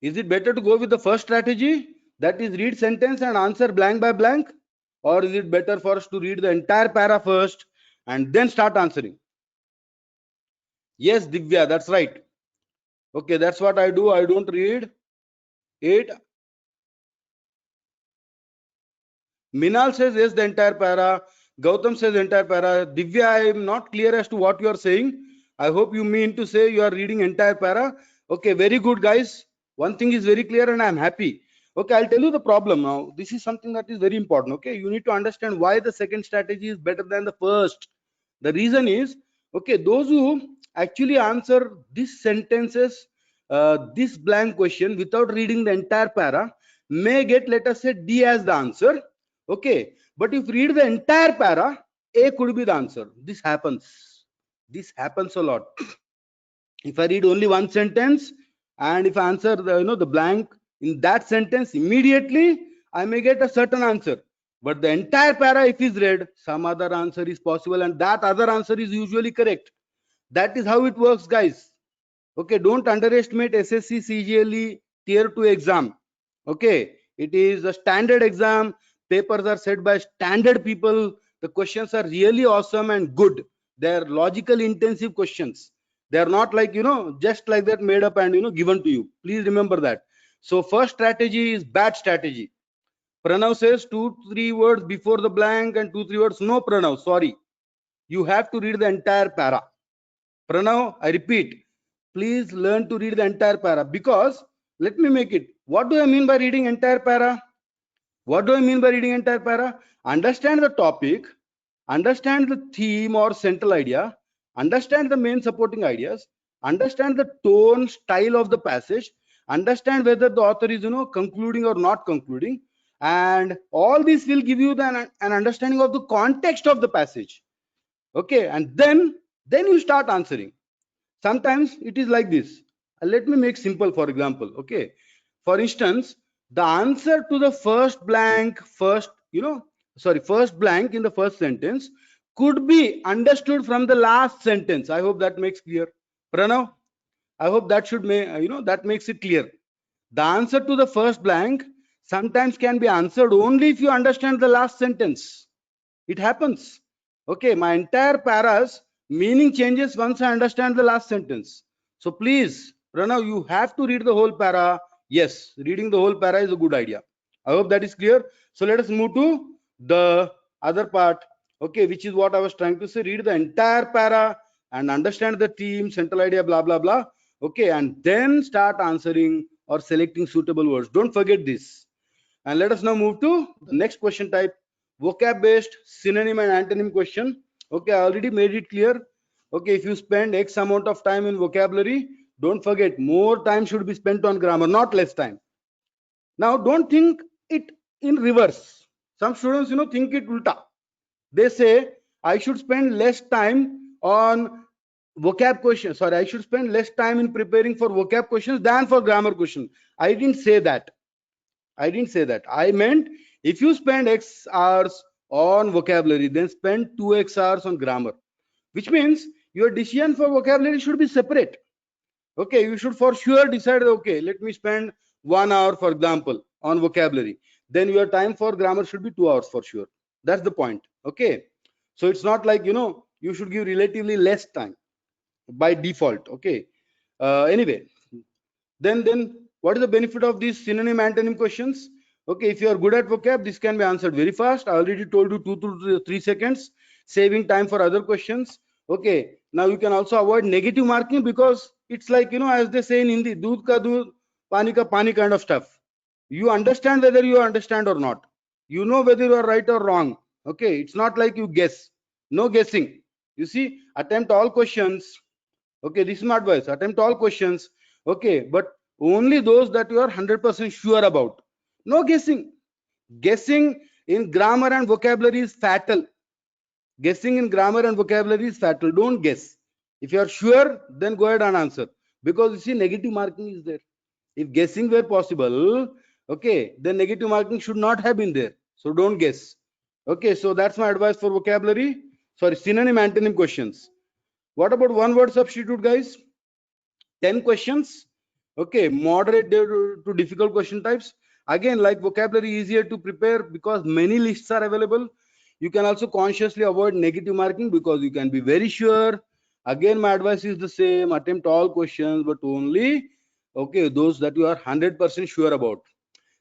Is it better to go with the first strategy, that is read sentence and answer blank by blank? Or is it better for us to read the entire para first and then start answering? Yes, Divya, that's right. Okay, that's what I do. I don't read it. Minal says yes, the entire para. Gautam says entire para. Divya, I am not clear as to what you are saying. I hope you mean to say you are reading entire para. Okay, very good, guys. One thing is very clear and I am happy. Okay, I'll tell you the problem now. This is something that is very important. Okay, you need to understand why the second strategy is better than the first. The reason is, okay, those who actually answer these sentences, this blank question without reading the entire para may get, let us say, D as the answer. Okay, but if you read the entire para, A could be the answer. This happens a lot. If I read only one sentence and if I answer the blank in that sentence immediately, I may get a certain answer. But the entire para, if is read, some other answer is possible and that other answer is usually correct. That is how it works, guys. Okay, don't underestimate SSC CGLE tier 2 exam. Okay, it is a standard exam. Papers are set by standard people. The questions are really awesome and good. They are logical intensive questions. They are not like, just like that made up and, given to you. Please remember that. So first strategy is bad strategy. Pranav says 2-3 words before the blank and 2-3 words. No, Pranav, sorry. You have to read the entire para. Pranav, I repeat, please learn to read the entire para, because let me make it. What do I mean by reading entire para? What do I mean by reading entire para? Understand the topic, understand the theme or central idea, understand the main supporting ideas, understand the tone, style of the passage, understand whether the author is concluding or not concluding, and all this will give you an understanding of the context of the passage. Okay, and then you start answering. Sometimes it is like this. Let me make simple, for example. Okay, for instance, the answer to the first blank in the first sentence could be understood from the last sentence. I hope that makes clear. Pranav, I hope that should that makes it clear. The answer to the first blank sometimes can be answered only if you understand the last sentence. It happens. Okay, my entire paras meaning changes once I understand the last sentence. So please, Pranav, you have to read the whole para. Yes, reading the whole para is a good idea. I hope that is clear. So let us move to the other part. Okay, which is what I was trying to say. Read the entire para and understand the theme, central idea, blah, blah, blah. Okay, and then start answering or selecting suitable words. Don't forget this. And let us now move to the next question type, vocab based synonym and antonym question. Okay, I already made it clear. Okay, if you spend X amount of time in vocabulary, don't forget more time should be spent on grammar, not less time. Now don't think it in reverse. Some students think it ulta. They say I should spend less time on vocab questions. Sorry, I should spend less time in preparing for vocab questions than for grammar questions. I didn't say that. I didn't say that. I meant if you spend X hours on vocabulary, then spend 2X hours on grammar, which means your decision for vocabulary should be separate. Okay, you should for sure decide, okay, let me spend 1 hour, for example, on vocabulary. Then your time for grammar should be 2 hours for sure. That's the point. Okay. So it's not like, you should give relatively less time by default. Okay. Anyway, then what is the benefit of these synonym antonym questions? Okay, if you are good at vocab, this can be answered very fast. I already told you 2 to 3 seconds, saving time for other questions. Okay, now you can also avoid negative marking, because it's like, as they say in Hindi, doodh ka doodh, pani ka pani kind of stuff. You understand whether you understand or not. You know whether you are right or wrong. Okay, it's not like you guess. No guessing. You see, attempt all questions. Okay, this is my advice. Attempt all questions. Okay, but only those that you are 100% sure about. No guessing. Guessing in grammar and vocabulary is fatal. Guessing in grammar and vocabulary is fatal. Don't guess. If you are sure, then go ahead and answer, because you see negative marking is there. If guessing were possible, okay, then negative marking should not have been there. So don't guess. Okay, so that's my advice for vocabulary. sorry, synonym antonym questions. What about one word substitute, guys? 10 questions. Okay, moderate to difficult question types. Again, like vocabulary, easier to prepare because many lists are available. You can also consciously avoid negative marking because you can be very sure. Again, my advice is the same: attempt all questions, but only okay those that you are 100% sure about.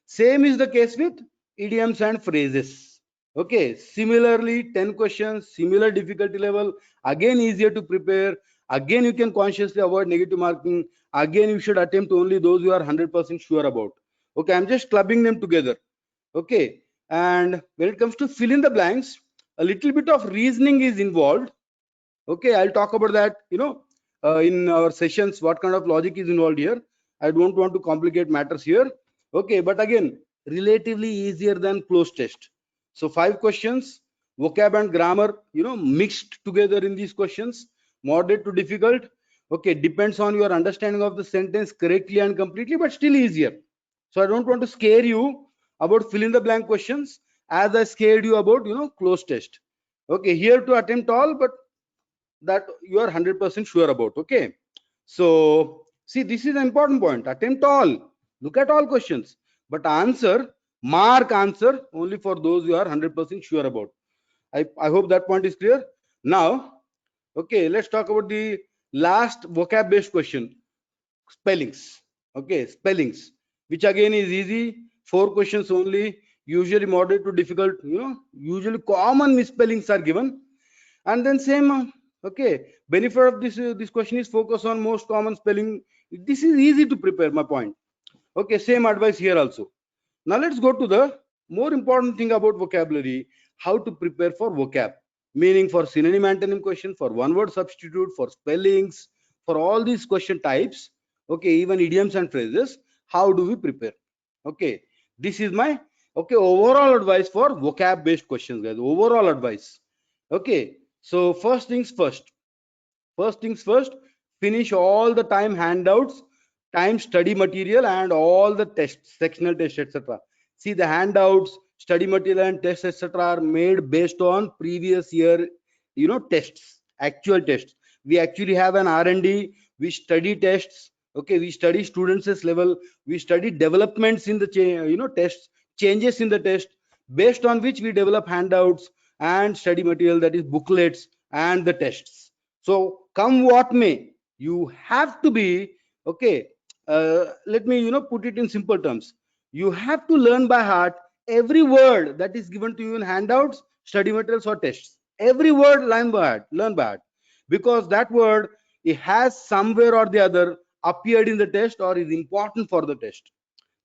Same is the case with idioms and phrases. Okay, similarly, 10 questions, similar difficulty level, again easier to prepare. Again, you can consciously avoid negative marking. Again, you should attempt only those you are 100% sure about. Okay, I'm just clubbing them together. Okay, and when it comes to fill in the blanks, a little bit of reasoning is involved. Okay, I'll talk about that, in our sessions, what kind of logic is involved here. I don't want to complicate matters here. Okay, but again, relatively easier than closed test. So 5 questions, vocab and grammar, mixed together in these questions, moderate to difficult. Okay, depends on your understanding of the sentence correctly and completely, but still easier. So I don't want to scare you about fill in the blank questions as I scared you about, closed test. Okay, here to attempt all, but that you are 100% sure about. Okay, so see, this is an important point: attempt all, look at all questions, but mark answer only for those you are 100% sure about. I hope that point is clear now. Okay, let's talk about the last vocab based question: spellings. Okay, spellings, which again is easy, 4 questions only, usually moderate to difficult. Usually common misspellings are given, and then same. Okay, benefit of this question is focus on most common spelling. This is easy to prepare, my point. Okay, same advice here also. Now let's go to the more important thing about vocabulary: how to prepare for vocab, meaning for synonym antonym question, for one word substitute, for spellings, for all these question types. Okay, even idioms and phrases, how do we prepare? Okay, this is my overall advice for vocab based questions, guys. Overall advice. Okay, so first things first, finish all the time handouts, time study material, and all the tests, sectional tests, etc. See, the handouts, study material, and tests, etc. are made based on previous year, tests, actual tests. We actually have an R&D. We study tests. Okay, we study students' level. We study developments in the tests, changes in the test, based on which we develop handouts and study material, that is booklets and the tests. So come what may, you have to be okay. Let me put it in simple terms. You have to learn by heart every word that is given to you in handouts, study materials, or tests. Every word learn by heart, because that word, it has somewhere or the other appeared in the test or is important for the test.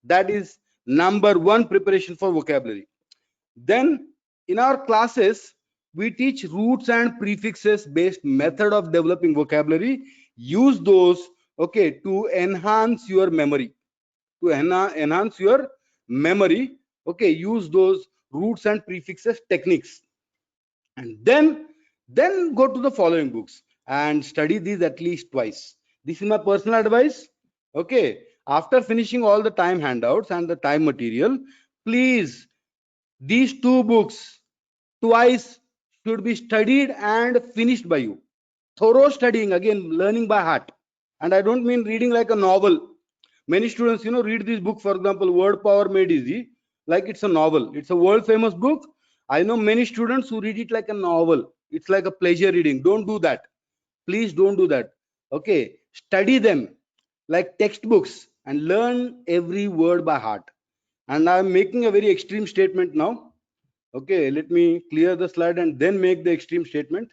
That is number one preparation for vocabulary. Then in our classes, we teach roots and prefixes based method of developing vocabulary. Use those, okay, to enhance your memory. To enhance your memory, okay, use those roots and prefixes techniques. And then go to the following books and study these at least twice. This is my personal advice. Okay, after finishing all the time handouts and the time material, please, these two books twice should be studied and finished by you. Thorough studying, again, learning by heart. And I don't mean reading like a novel. Many students, read this book, for example, Word Power Made Easy, like it's a novel. It's a world famous book. I know many students who read it like a novel. It's like a pleasure reading. Don't do that. Please don't do that. Okay, study them like textbooks and learn every word by heart. And I'm making a very extreme statement now. Okay, let me clear the slide and then make the extreme statement.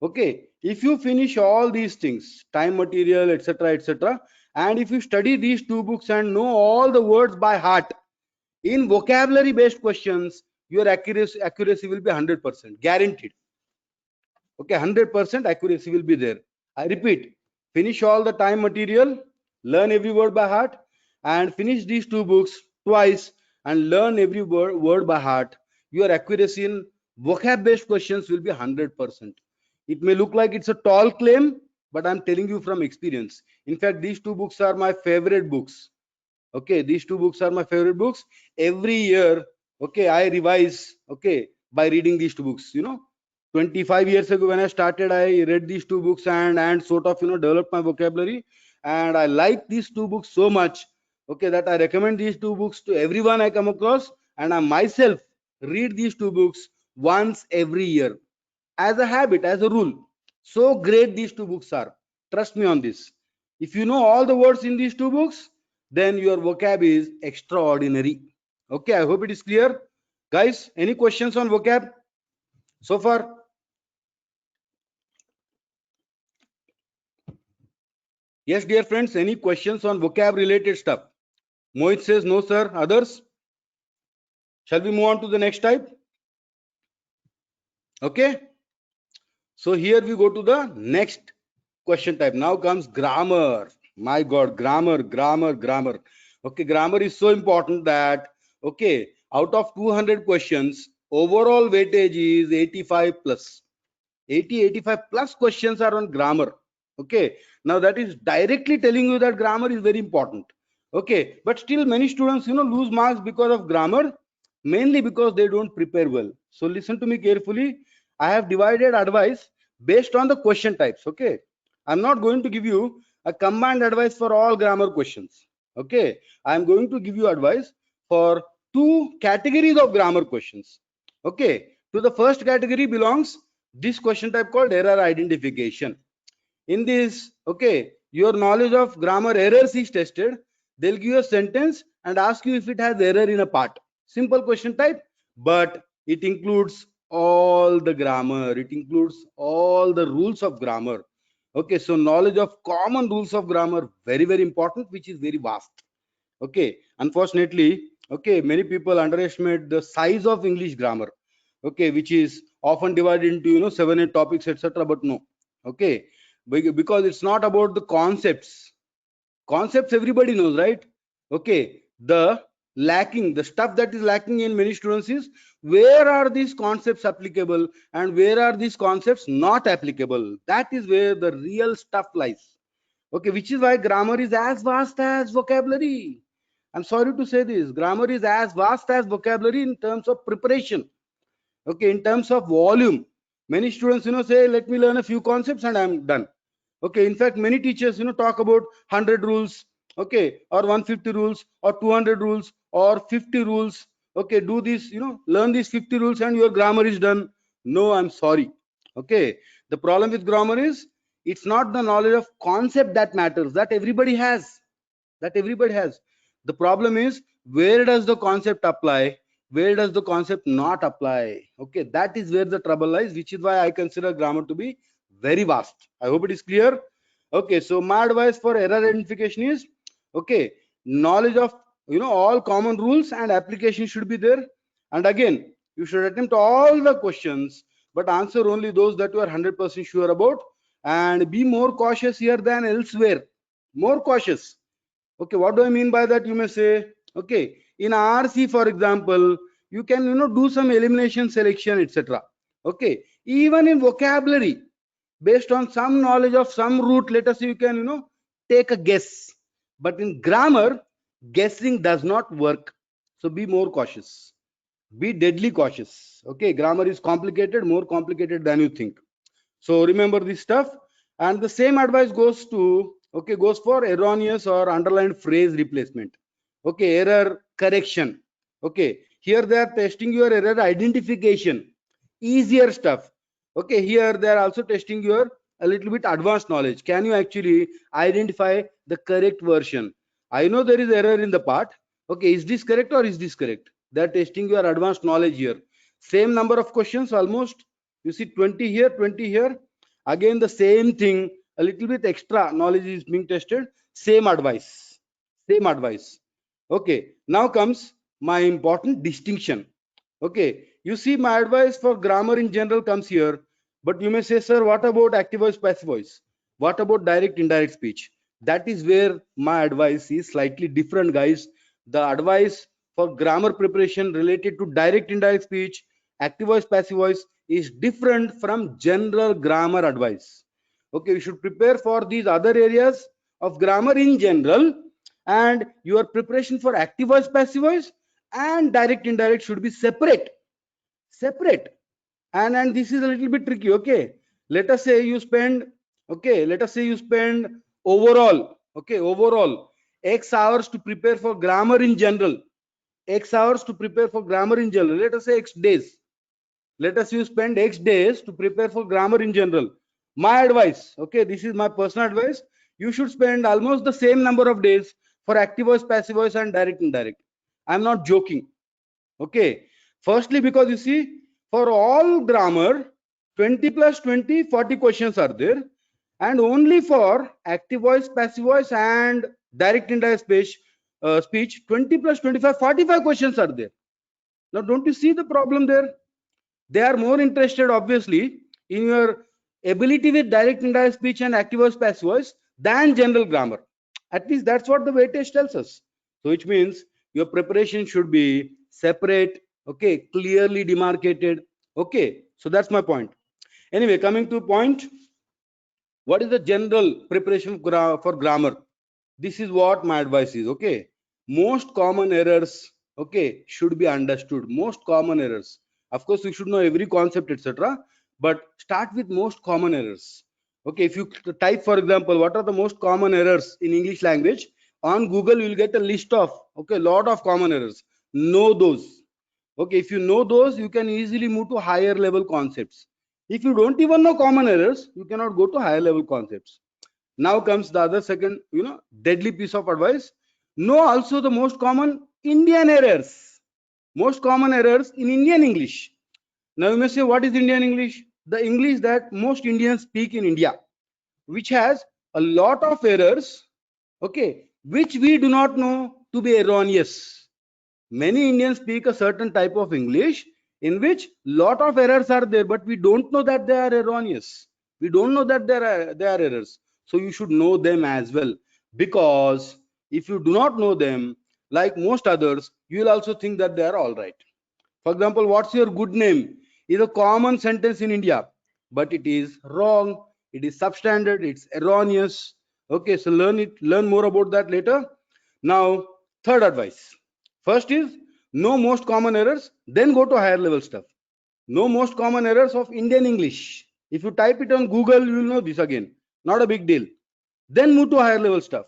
Okay, if you finish all these things, time material, etc., etc., and if you study these two books and know all the words by heart, in vocabulary based questions, your accuracy will be 100% guaranteed. Okay, 100% accuracy will be there. I repeat, finish all the time material, learn every word by heart, and finish these two books twice and learn every word by heart. Your accuracy in vocab based questions will be 100%. It may look like it's a tall claim, but I'm telling you from experience. In fact, these two books are my favorite books. Okay, these two books are my favorite books. Every year, okay, I revise, okay, by reading these two books. 25 years ago when I started, I read these two books and sort of developed my vocabulary, and I like these two books so much, okay, that I recommend these two books to everyone I come across, and I myself read these two books once every year as a habit, as a rule. So great these two books are. Trust me on this. If you know all the words in these two books, then your vocab is extraordinary. Okay, I hope it is clear. Guys, any questions on vocab so far? Yes, dear friends, any questions on vocab related stuff? Mohit says no, sir. Others? Shall we move on to the next type? Okay. So here we go to the next question type. Now comes grammar. My God, grammar. Okay, grammar is so important that, okay, out of 200 questions, overall weightage is 85 plus. 85 plus questions are on grammar. Okay, now that is directly telling you that grammar is very important. Okay, but still many students lose marks because of grammar, mainly because they don't prepare well. So listen to me carefully. I have divided advice based on the question types. Okay, I'm not going to give you a combined advice for all grammar questions. Okay, I'm going to give you advice for two categories of grammar questions. Okay, to the first category belongs this question type called error identification. In this, okay, your knowledge of grammar errors is tested. They'll give you a sentence and ask you if it has error in a part. Simple question type, but it includes all the grammar. It includes all the rules of grammar. Okay, so knowledge of common rules of grammar, very, very important, which is very vast. Okay, unfortunately, okay, many people underestimate the size of English grammar, okay, which is often divided into 7 8 topics, etc. But no, okay, because it's not about the concepts everybody knows, right? Okay, the stuff that is lacking in many students is where are these concepts applicable and where are these concepts not applicable. That is where the real stuff lies. Okay, which is why grammar is as vast as vocabulary. I'm sorry to say this, grammar is as vast as vocabulary in terms of preparation. Okay, in terms of volume, many students say let me learn a few concepts and I'm done. Okay, in fact many teachers talk about 100 rules, okay, or 150 rules or 200 rules or 50 rules. Okay, do this, learn these 50 rules and your grammar is done. No, I'm sorry. Okay, the problem with grammar is it's not the knowledge of concept that matters, that everybody has, the problem is where does the concept apply, where does the concept not apply. Okay, that is where the trouble lies, which is why I consider grammar to be very vast. I hope it is clear. Okay, so my advice for error identification is, okay, knowledge of all common rules and application should be there, and again you should attempt all the questions but answer only those that you are 100% sure about, and be more cautious here than elsewhere. More cautious. Okay, what do I mean by that? You may say, okay, in RC for example, you can do some elimination, selection, etc. Okay, even in vocabulary, based on some knowledge of some root, let us say you can take a guess, but in grammar guessing does not work. So be more cautious, be deadly cautious. Okay, grammar is complicated, more complicated than you think. So remember this stuff. And the same advice goes to, okay, goes for erroneous or underlined phrase replacement. Okay, error correction. Okay, here they are testing your error identification, easier stuff. Okay, here they are also testing your a little bit advanced knowledge. Can you actually identify the correct version? I know there is error in the part. Okay, is this correct or is this correct? They are testing your advanced knowledge here. Same number of questions almost. You see 20 here, 20 here. Again the same thing, a little bit extra knowledge is being tested. Same advice, same advice. Okay, now comes my important distinction. Okay, you see my advice for grammar in general comes here, but you may say, sir, what about active voice, passive voice? What about direct, indirect speech? That is where my advice is slightly different, guys. The advice for grammar preparation related to direct, indirect speech, active voice, passive voice is different from general grammar advice. Okay, you should prepare for these other areas of grammar in general, and your preparation for active voice, passive voice and direct, indirect should be separate. and this is a little bit tricky. Okay, let us say you spend, okay, let us say you spend overall, okay, overall x hours to prepare for grammar in general, x hours to prepare for grammar in general, let us say x days, let us you spend x days to prepare for grammar in general. My advice, okay, this is my personal advice, you should spend almost the same number of days for active voice, passive voice, and direct indirect. I'm not joking. Okay, firstly, because you see, for all grammar 20 plus 20 40 questions are there, and only for active voice, passive voice, and direct indirect speech 20 plus 25 45 questions are there. Now don't you see the problem there? They are more interested obviously in your ability with direct indirect speech and active voice, passive voice than general grammar. At least that's what the weightage tells us. So which means your preparation should be separate, okay, clearly demarcated. Okay, so that's my point. Anyway, coming to point, what is the general preparation for grammar? This is what my advice is. Okay, most common errors, okay, should be understood. Most common errors, of course you should know every concept, etc., but start with most common errors. Okay, if you type, for example, what are the most common errors in English language on Google, you will get a list of, okay, lot of common errors. Know those. Okay, if you know those, you can easily move to higher level concepts. If you don't even know common errors, you cannot go to higher level concepts. Now comes the other second, deadly piece of advice. Know also the most common Indian errors. Most common errors in Indian English. Now you may say, what is Indian English? The English that most Indians speak in India, which has a lot of errors, okay, which we do not know to be erroneous. Many Indians speak a certain type of English in which lot of errors are there, but we don't know that they are erroneous. We don't know that they are errors. So you should know them as well, because if you do not know them, like most others, you will also think that they are all right. For example, what's your good name is a common sentence in India, but it is wrong, it is substandard, it's erroneous. Okay, so learn more about that later. Now, third advice. First is know most common errors, then go to higher level stuff. Know most common errors of Indian English. If you type it on Google, you will know this again. Not a big deal. Then move to higher level stuff.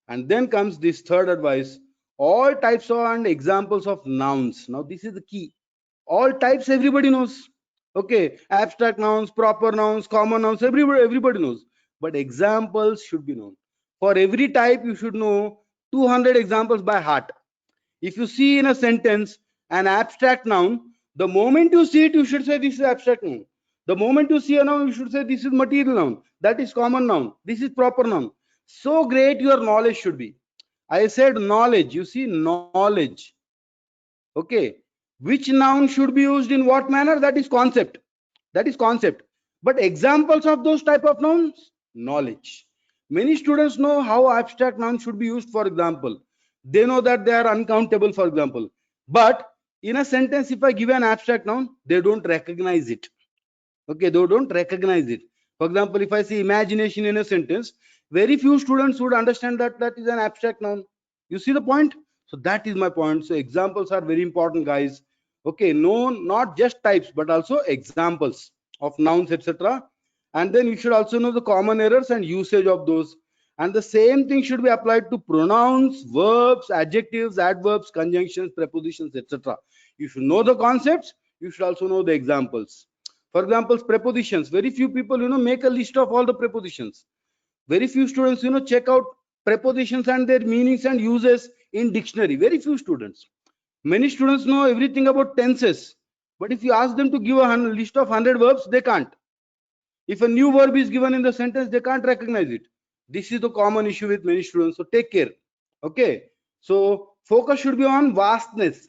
And then comes this third advice, all types of and examples of nouns. Now this is the key. All types everybody knows. Okay, abstract nouns, proper nouns, common nouns, everybody knows. But examples should be known. For every type, you should know 200 examples by heart. If you see in a sentence an abstract noun, the moment you see it, you should say this is abstract noun. The moment you see a noun, you should say this is material noun, that is common noun, this is proper noun. So great your knowledge should be. I said knowledge, you see, knowledge. Okay, which noun should be used in what manner, that is concept. That is concept. But examples of those type of nouns, knowledge. Many students know how abstract nouns should be used. For example, they know that they are uncountable, for example, but in a sentence, if I give an abstract noun, they don't recognize it. Okay, they don't recognize it. For example, if I say imagination in a sentence, very few students would understand that that is an abstract noun. You see the point? So that is my point. So examples are very important, guys. Okay, no, not just types, but also examples of nouns, etc. And then you should also know the common errors and usage of those. And the same thing should be applied to pronouns, verbs, adjectives, adverbs, conjunctions, prepositions, etc. You should know the concepts. You should also know the examples. For example, prepositions. Very few people, make a list of all the prepositions. Very few students, check out prepositions and their meanings and uses in dictionary. Very few students. Many students know everything about tenses, but if you ask them to give a list of 100 verbs, they can't. If a new verb is given in the sentence, they can't recognize it. This is the common issue with many students. So take care. Okay. So focus should be on vastness,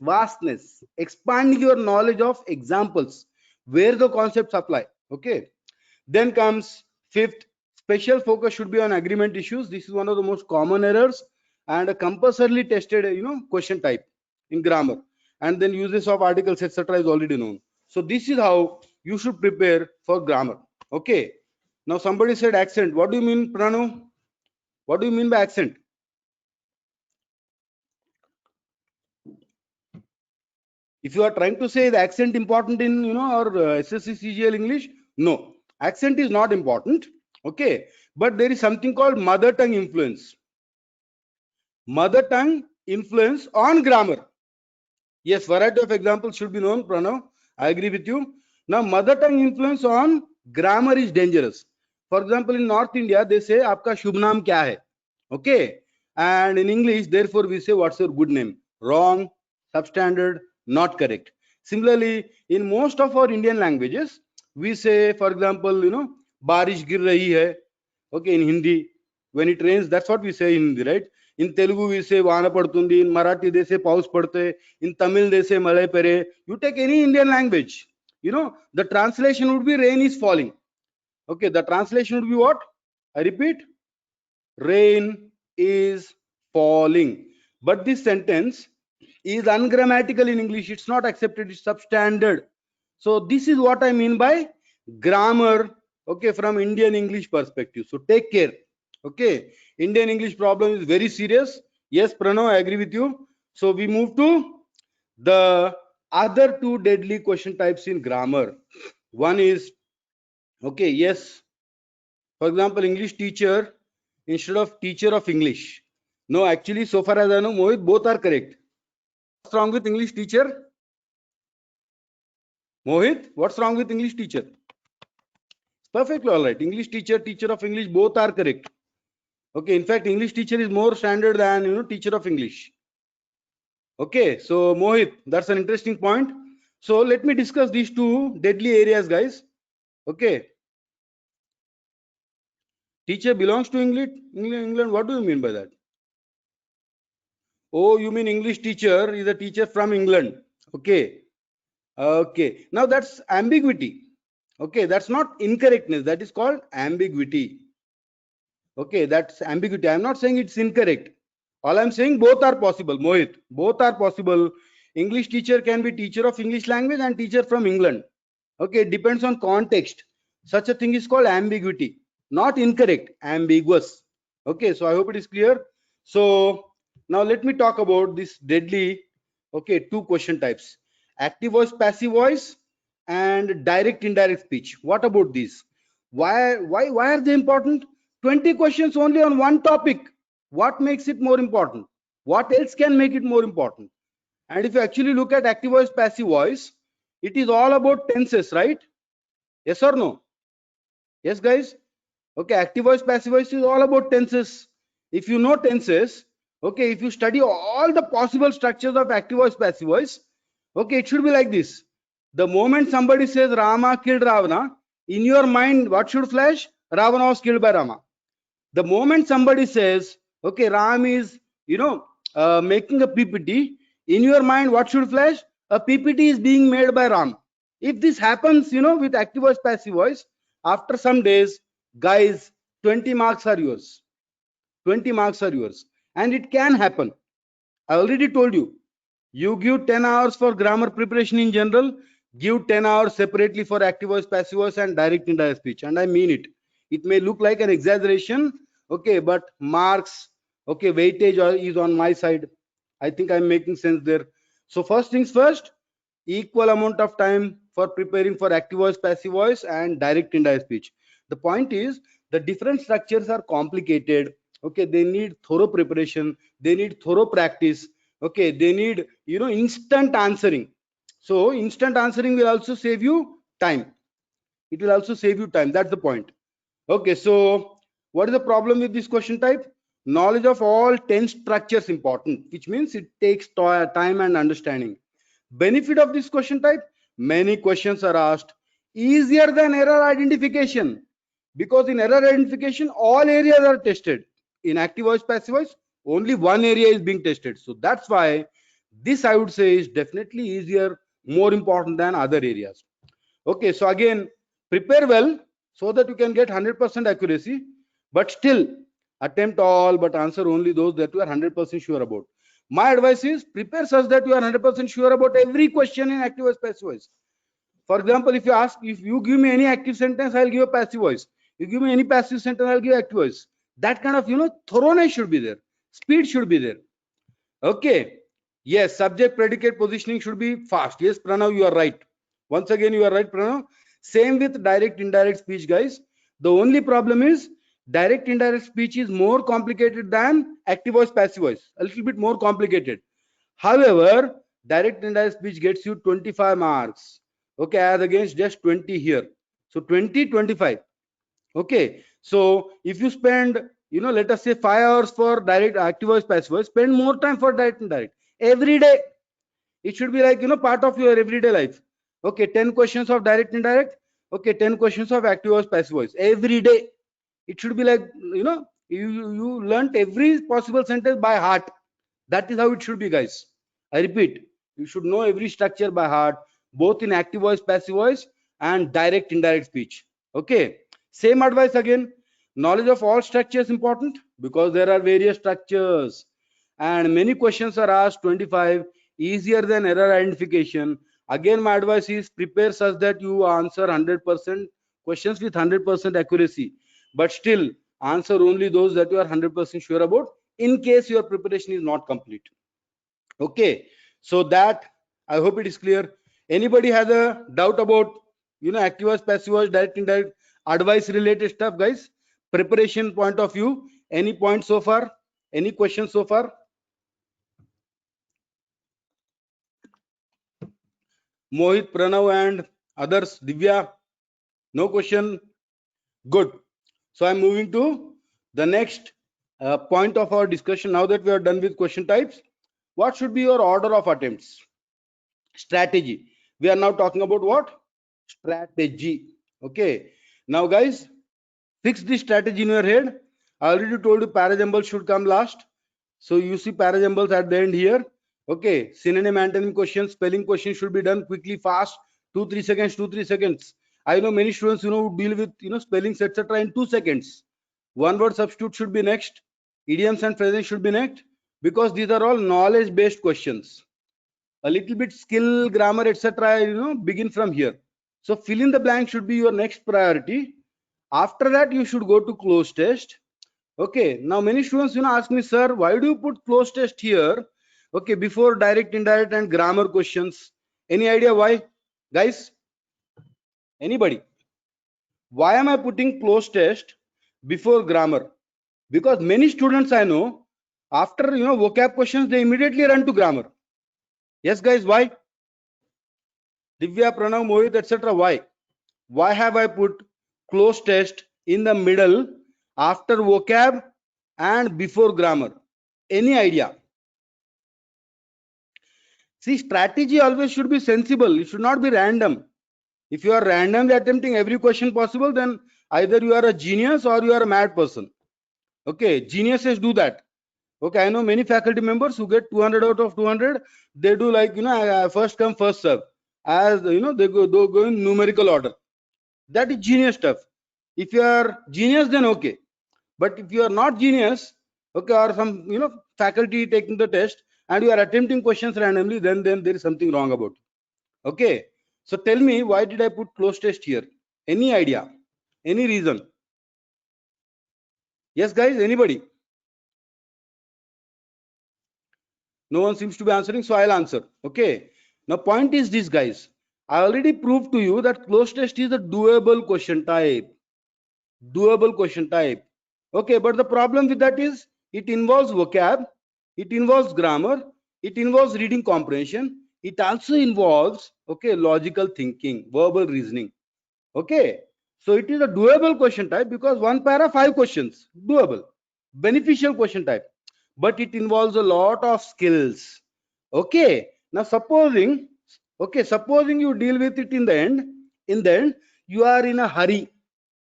expanding your knowledge of examples where the concepts apply. Okay. Then comes fifth, special focus should be on agreement issues. This is one of the most common errors and a compulsorily tested, question type in grammar. And then uses of articles, etc. is already known. So this is how you should prepare for grammar. Okay. Now somebody said accent. What do you mean, Prano? What do you mean by accent? If you are trying to say the accent important in, you know, or SSC CGL English, no, accent is not important. Okay, but there is something called mother tongue influence. Mother tongue influence on grammar. Yes, variety of examples should be known, Pranav. I agree with you. Now, mother tongue influence on grammar is dangerous. For example, in North India, they say, "Aapka shubh naam kya hai?" Okay. And in English, therefore, we say, "What's your good name?" Wrong, substandard, not correct. Similarly, in most of our Indian languages, we say, for example, you know, "Barish gir rahi hai." Okay, in Hindi, when it rains, that's what we say in Hindi, right? In Telugu, we say Vana Padutundi. In Marathi, they say Paus Padte. In Tamil, they say Malay Pere. You take any Indian language, you know, the translation would be rain is falling. Okay, the translation would be what? I repeat, rain is falling. But this sentence is ungrammatical in English. It's not accepted. It's substandard. So this is what I mean by grammar. Okay, from Indian English perspective. So take care. Okay, Indian English problem is very serious. Yes, Pranav, I agree with you. So we move to the other two deadly question types in grammar. One is, okay, yes, for example, English teacher instead of teacher of English. No, actually, so far as I know, Mohit, both are correct. What's wrong with English teacher? Mohit, what's wrong with English teacher? Perfectly all right. English teacher, teacher of English, both are correct. Okay, in fact, English teacher is more standard than, you know, teacher of English. Okay, so Mohit, that's an interesting point. So let me discuss these two deadly areas, guys. Okay, teacher belongs to England. What do you mean by that? Oh, you mean English teacher is a teacher from England. Okay, okay. Now that's ambiguity. Okay, that's not incorrectness. That is called ambiguity. Okay, that's ambiguity. I'm not saying it's incorrect. All I'm saying, both are possible, Mohit. Both are possible. English teacher can be teacher of English language and teacher from England. Okay, it depends on context. Such a thing is called ambiguity. Not incorrect, ambiguous. Okay, so I hope it is clear. So now let me talk about this deadly, okay, two question types: active voice, passive voice, and direct indirect speech. What about these? Why are they important? 20 questions only on one topic. What makes it more important? What else can make it more important? And if you actually look at active voice, passive voice, it is all about tenses, right? Yes or no? Yes, guys. Okay, active voice, passive voice is all about tenses. If you know tenses, okay, if you study all the possible structures of active voice, passive voice, okay, it should be like this. The moment somebody says Rama killed Ravana, in your mind, what should flash? Ravana was killed by Rama. The moment somebody says, okay, Ram is, you know, making a PPT, in your mind, what should flash? A PPT is being made by Ram. If this happens, you know, with active voice, passive voice, after some days, guys, 20 marks are yours. 20 marks are yours. And it can happen. I already told you. You give 10 hours for grammar preparation in general, give 10 hours separately for active voice, passive voice, and direct indirect speech. And I mean it. It may look like an exaggeration, okay, but marks, okay, weightage is on my side. I think I'm making sense there. So first things first, equal amount of time for preparing for active voice, passive voice, and direct indirect speech. The point is the different structures are complicated. Okay, they need thorough preparation, they need thorough practice. Okay, they need, you know, instant answering. So instant answering will also save you time. It will also save you time. That's the point. Okay, so what is the problem with this question type? Knowledge of all 10 structures important, which means it takes time and understanding. Benefit of this question type: many questions are asked, easier than error identification, because in error identification all areas are tested. In active voice, passive voice, only one area is being tested. So that's why this, I would say, is definitely easier, more important than other areas. Okay, so again, prepare well so that you can get 100% accuracy, but still attempt all but answer only those that you are 100% sure about. My advice is prepare such that you are 100% sure about every question in active voice, passive voice. For example, if you give me any active sentence, I'll give a passive voice. You give me any passive sentence, I'll give active voice. That kind of, you know, thoroughness should be there. Speed should be there. Okay. Yes, subject predicate positioning should be fast. Yes, Pranav, you are right. Once again, you are right, Pranav. Same with direct indirect speech, guys. The only problem is direct indirect speech is more complicated than active voice, passive voice. A little bit more complicated. However, direct indirect speech gets you 25 marks. Okay, as against just 20 here. So 20, 25. Okay, so if you spend, let us say 5 hours for direct active voice, passive voice, spend more time for direct indirect every day. It should be like, part of your everyday life. Okay, 10 questions of direct indirect. Okay, 10 questions of active voice, passive voice every day. It should be like, you learnt every possible sentence by heart. That is how it should be, guys. I repeat, you should know every structure by heart, both in active voice, passive voice, and direct indirect speech. Okay, same advice again. Knowledge of all structures important, because there are various structures and many questions are asked. 25 easier than error identification. Again, my advice is prepare such that you answer 100% questions with 100% accuracy, but still answer only those that you are 100% sure about, in case your preparation is not complete. Okay, so that, I hope it is clear. Anybody has a doubt about, active voice, passive voice, direct indirect, advice related stuff, guys? Preparation point of view, any point so far? Any questions so far? Mohit, Pranav, and others, Divya, no question. Good. So I'm moving to the next point of our discussion. Now that we are done with question types, what should be your order of attempts? Strategy. We are now talking about what? Strategy. Okay. Now, guys, fix this strategy in your head. I already told you parajumble should come last. So you see parajumbles at the end here. Okay. Synonym, antonym questions, spelling questions should be done quickly, fast. 2-3 seconds, 2-3 seconds. I know many students, who deal with, spellings, etc. in 2 seconds. One word substitute should be next. Idioms and phrases should be next, because these are all knowledge based questions. A little bit skill, grammar, etc. Begin from here. So fill in the blank should be your next priority. After that, you should go to cloze test. Okay, now many students ask me, sir, why do you put cloze test here? Okay, before direct, indirect, and grammar questions. Any idea why, guys? Anybody? Why am I putting cloze test before grammar? Because many students I know, after vocab questions, they immediately run to grammar. Yes, guys, why? Divya, Pranav, Mohit, etc. Why? Why have I put cloze test in the middle after vocab and before grammar? Any idea? See, strategy always should be sensible. It should not be random. If you are randomly attempting every question possible, then either you are a genius or you are a mad person. Okay, geniuses do that. Okay, I know many faculty members who get 200 out of 200. They do like, first come, first serve. As they go in numerical order. That is genius stuff. If you are genius, then okay. But if you are not genius, okay, or some faculty taking the test and you are attempting questions randomly, then there is something wrong about it. Okay, so tell me, why did I put cloze test here? Any idea? Any reason? Yes, guys, anybody? No one seems to be answering, so I'll answer. Okay, now point is this, guys. I already proved to you that cloze test is a doable question type. Doable question type. Okay, but the problem with that is it involves vocab, it involves grammar, it involves reading comprehension, it also involves, okay, logical thinking, verbal reasoning. Okay, so it is a doable question type because one para, 5 questions, doable, beneficial question type, but it involves a lot of skills. Okay, now supposing, okay, supposing you deal with it in the end you are in a hurry.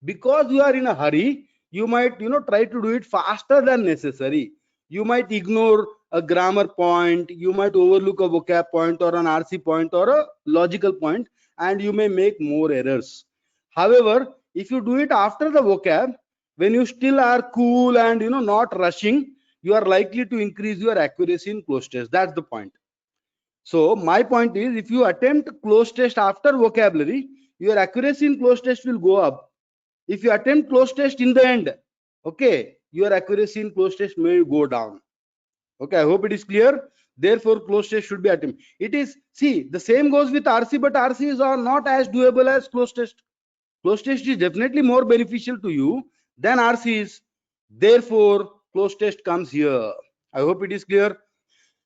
Because you are in a hurry, you might try to do it faster than necessary. You might ignore a grammar point, you might overlook a vocab point or an RC point or a logical point, and you may make more errors. However, if you do it after the vocab, when you still are cool and not rushing, you are likely to increase your accuracy in cloze test. That's the point. So my point is, if you attempt cloze test after vocabulary, your accuracy in cloze test will go up. If you attempt cloze test in the end, okay, your accuracy in cloze test may go down. Okay, I hope it is clear. Therefore, closed test should be attempted. It is, see, the same goes with RC, but RCs are not as doable as closed test. Closed test is definitely more beneficial to you than RCs. Therefore, closed test comes here. I hope it is clear.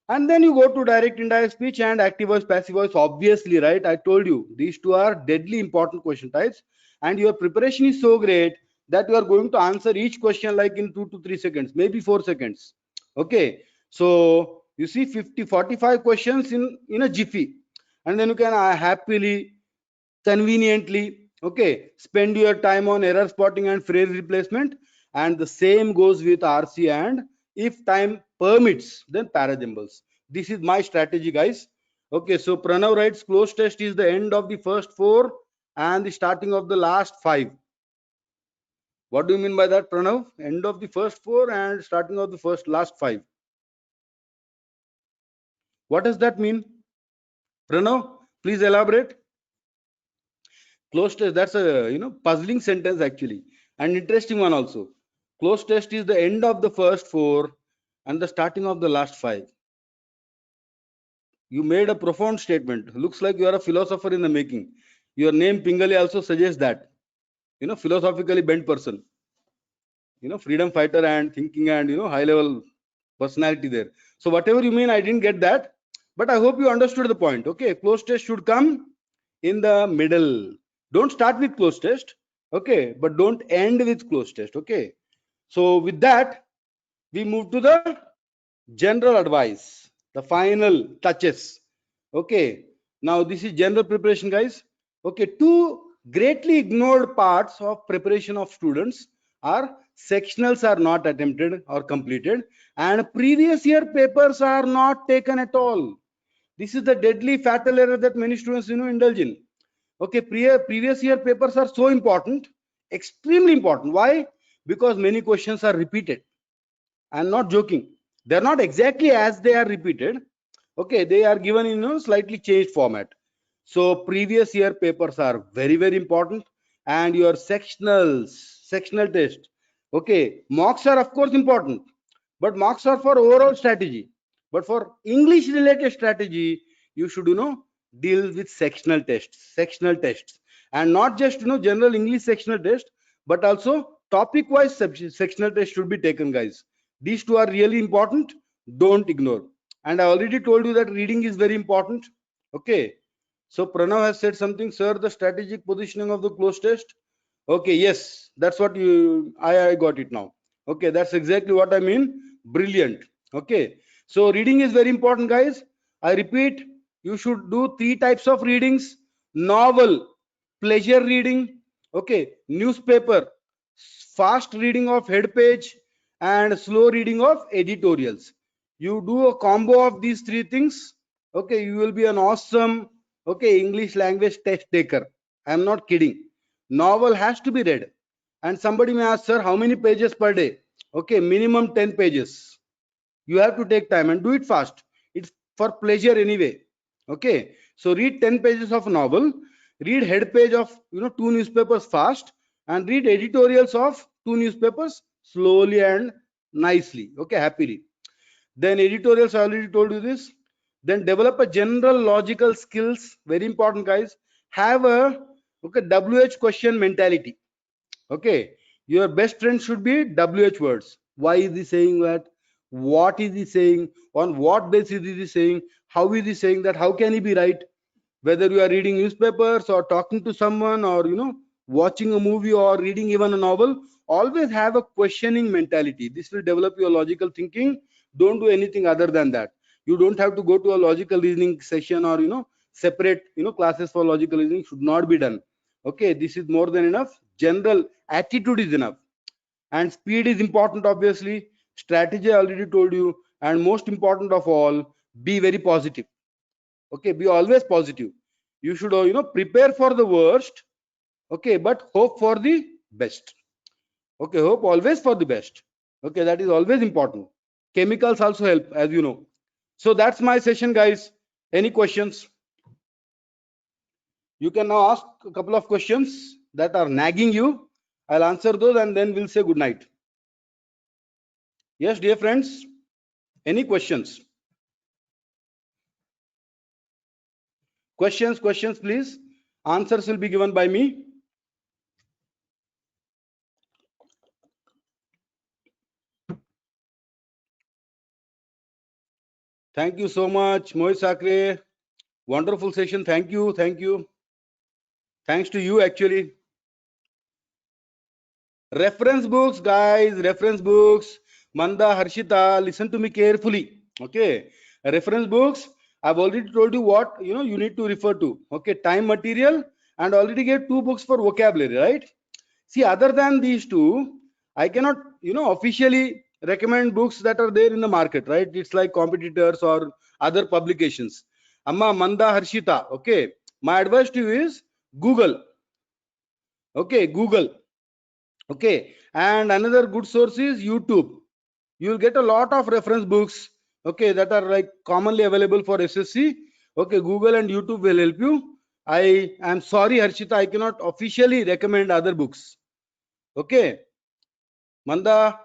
And then you go to direct indirect speech and active voice, passive voice. Obviously, right? I told you these two are deadly important question types, and your preparation is so great that you are going to answer each question like in 2 to 3 seconds, maybe 4 seconds. Okay, so you see 45 questions in a jiffy, and then you can happily, conveniently, okay, spend your time on error spotting and phrase replacement. And the same goes with RC, and if time permits, then parajumbles. This is my strategy, guys. Okay, so Pranav writes close test is the end of the first 4 and the starting of the last 5. What do you mean by that, Pranav? End of the first 4 and starting of the last 5. What does that mean? Pranav, please elaborate. Close test, that's a puzzling sentence actually, and interesting one also. Close test is the end of the first 4 and the starting of the last 5. You made a profound statement. Looks like you are a philosopher in the making. Your name Pingali also suggests that, philosophically bent person, freedom fighter and thinking and high level personality there. So whatever you mean, I didn't get that, but I hope you understood the point. Okay, close test should come in the middle. Don't start with close test, okay, but don't end with close test. Okay, so with that we move to the general advice, the final touches. Okay, now this is general preparation, guys. Okay, two greatly ignored parts of preparation of students are sectionals are not attempted or completed, and previous year papers are not taken at all. This is the deadly fatal error that many students indulge in. Okay, previous year papers are so important, extremely important. Why? Because many questions are repeated. I'm not joking. They're not exactly as they are repeated. Okay, they are given in a slightly changed format. So previous year papers are very, very important, and your sectional test. Okay, mocks are of course important, but mocks are for overall strategy. But for English related strategy, you should deal with sectional tests, and not just general English sectional test, but also topic wise sectional test should be taken, guys. These two are really important. Don't ignore. And I already told you that reading is very important. Okay, so Pranav has said something, sir, the strategic positioning of the close test. Okay, yes, that's what I got it now. Okay, that's exactly what I mean. Brilliant. Okay, so reading is very important, guys. I repeat, you should do 3 types of readings: novel, pleasure reading, okay, newspaper, fast reading of head page, and slow reading of editorials. You do a combo of these 3 things, okay, you will be an awesome, okay, English language test taker. I am not kidding. Novel has to be read. And somebody may ask, sir, how many pages per day? Okay, minimum 10 pages. You have to take time and do it fast. It's for pleasure anyway. Okay, so read 10 pages of novel, read head page of 2 newspapers fast, and read editorials of 2 newspapers slowly and nicely. Okay, happily. Then editorials, I already told you this. Then develop a general logical skills, very important, guys. Have a WH question mentality. Okay, your best friend should be WH words. Why is he saying that? What is he saying? On what basis is he saying? How is he saying that? How can he be right? Whether you are reading newspapers or talking to someone, or watching a movie or reading even a novel, always have a questioning mentality. This will develop your logical thinking. Don't do anything other than that. You don't have to go to a logical reasoning session, or separate classes for logical reasoning should not be done. Okay, this is more than enough. General attitude is enough. And speed is important, obviously. Strategy I already told you. And most important of all, be very positive. Okay, be always positive. You should prepare for the worst, okay, but hope for the best. Okay, hope always for the best. Okay, that is always important. Chemicals also help, as you know. So that's my session, guys. Any questions? You can now ask a couple of questions that are nagging you. I'll answer those and then we'll say good night. Yes, dear friends, any questions? Questions, please. Answers will be given by me. Thank you so much, Mohit Sakre. Wonderful session. Thank you. Thanks to you, actually. Reference books, guys. Reference books. Manda, Harshita, listen to me carefully. Okay. Reference books. I've already told you what you need to refer to. Okay. Time, material, and already get 2 books for vocabulary, right? See, other than these two, I cannot officially recommend books that are there in the market, right? It's like competitors or other publications. Amma, Manda, Harshita. Okay. My advice to you is Google. Okay, Google. Okay, and another good source is YouTube. You will get a lot of reference books, okay, that are like commonly available for SSC. Okay, Google and YouTube will help you. I am sorry, Harshita, I cannot officially recommend other books. Okay, Manda,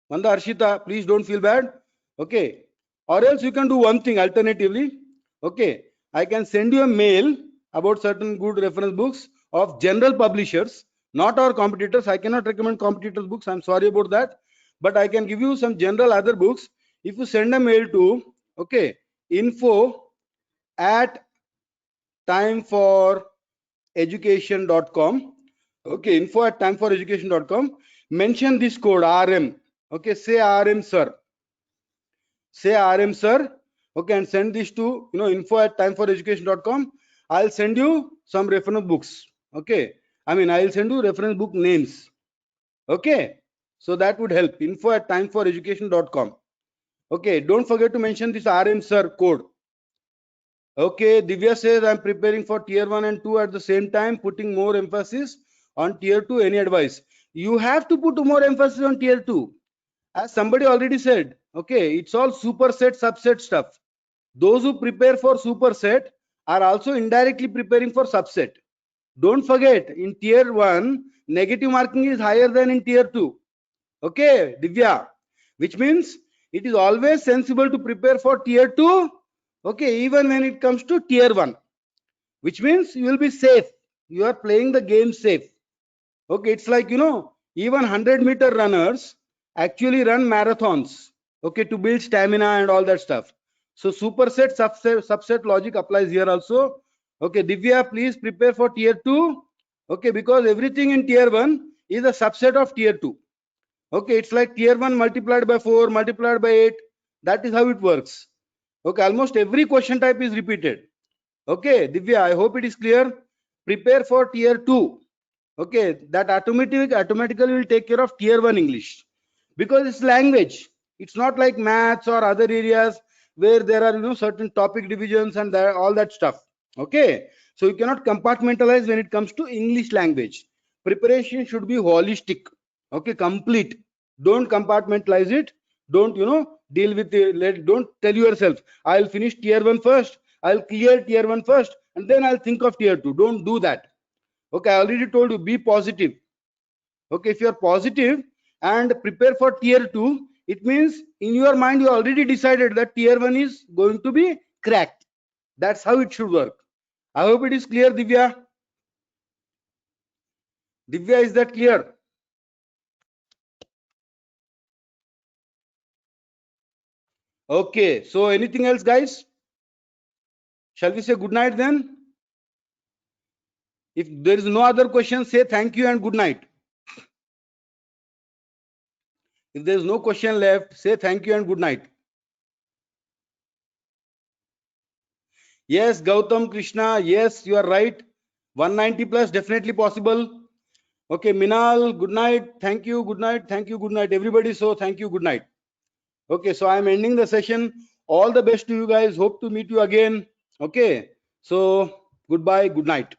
Harshita, please don't feel bad. Okay, or else you can do one thing alternatively. Okay, I can send you a mail about certain good reference books of general publishers, not our competitors. I cannot recommend competitors books. I'm sorry about that, but I can give you some general other books. If you send a mail to info@timeforeducation.com, info@timeforeducation.com, mention this code RM. Okay, say RM sir. Say RM sir. Okay, and send this to info@timeforeducation.com. I'll send you some reference books. Okay, I'll send you reference book names. Okay, so that would help. info@timeforeducation.com. Okay, don't forget to mention this RM sir code. Okay, Divya says I'm preparing for tier 1 and 2 at the same time, putting more emphasis on tier 2. Any advice? You have to put more emphasis on tier 2. As somebody already said, okay, it's all superset, subset stuff. Those who prepare for superset are also indirectly preparing for subset. Don't forget, in tier 1, negative marking is higher than in tier 2. Okay, Divya, which means it is always sensible to prepare for tier 2. Okay, even when it comes to tier 1, which means you will be safe. You are playing the game safe. Okay, it's like even 100-meter runners actually run marathons, okay, to build stamina and all that stuff. So superset, subset logic applies here also. Okay, Divya, please prepare for tier 2. Okay, because everything in tier 1 is a subset of tier 2. Okay, it's like tier 1 multiplied by 4 multiplied by 8. That is how it works. Okay, almost every question type is repeated. Okay, Divya, I hope it is clear. Prepare for tier 2. Okay, that automatically will take care of tier 1 English, because it's language. It's not like maths or other areas where there are certain topic divisions and all that stuff. Okay, so you cannot compartmentalize when it comes to English language. Preparation should be holistic. Okay, complete. Don't compartmentalize it. Don't deal with it. Don't tell yourself I'll finish tier 1 first, I'll clear tier 1 first, and then I'll think of tier 2. Don't do that. Okay, I already told you, be positive. Okay, if you are positive and prepare for tier 2, it means in your mind you already decided that tier 1 is going to be cracked. That's how it should work. I hope it is clear, Divya. Divya, is that clear? Okay, so anything else, guys? Shall we say good night then? If there is no other question, say thank you and good night. If there is no question left, say thank you and good night. Yes, Gautam Krishna, yes, you are right. 190 plus, definitely possible. Okay, Minal, good night. Thank you, good night. Thank you, good night, everybody. So thank you, good night. Okay, so I'm ending the session. All the best to you guys. Hope to meet you again. Okay, so goodbye, good night.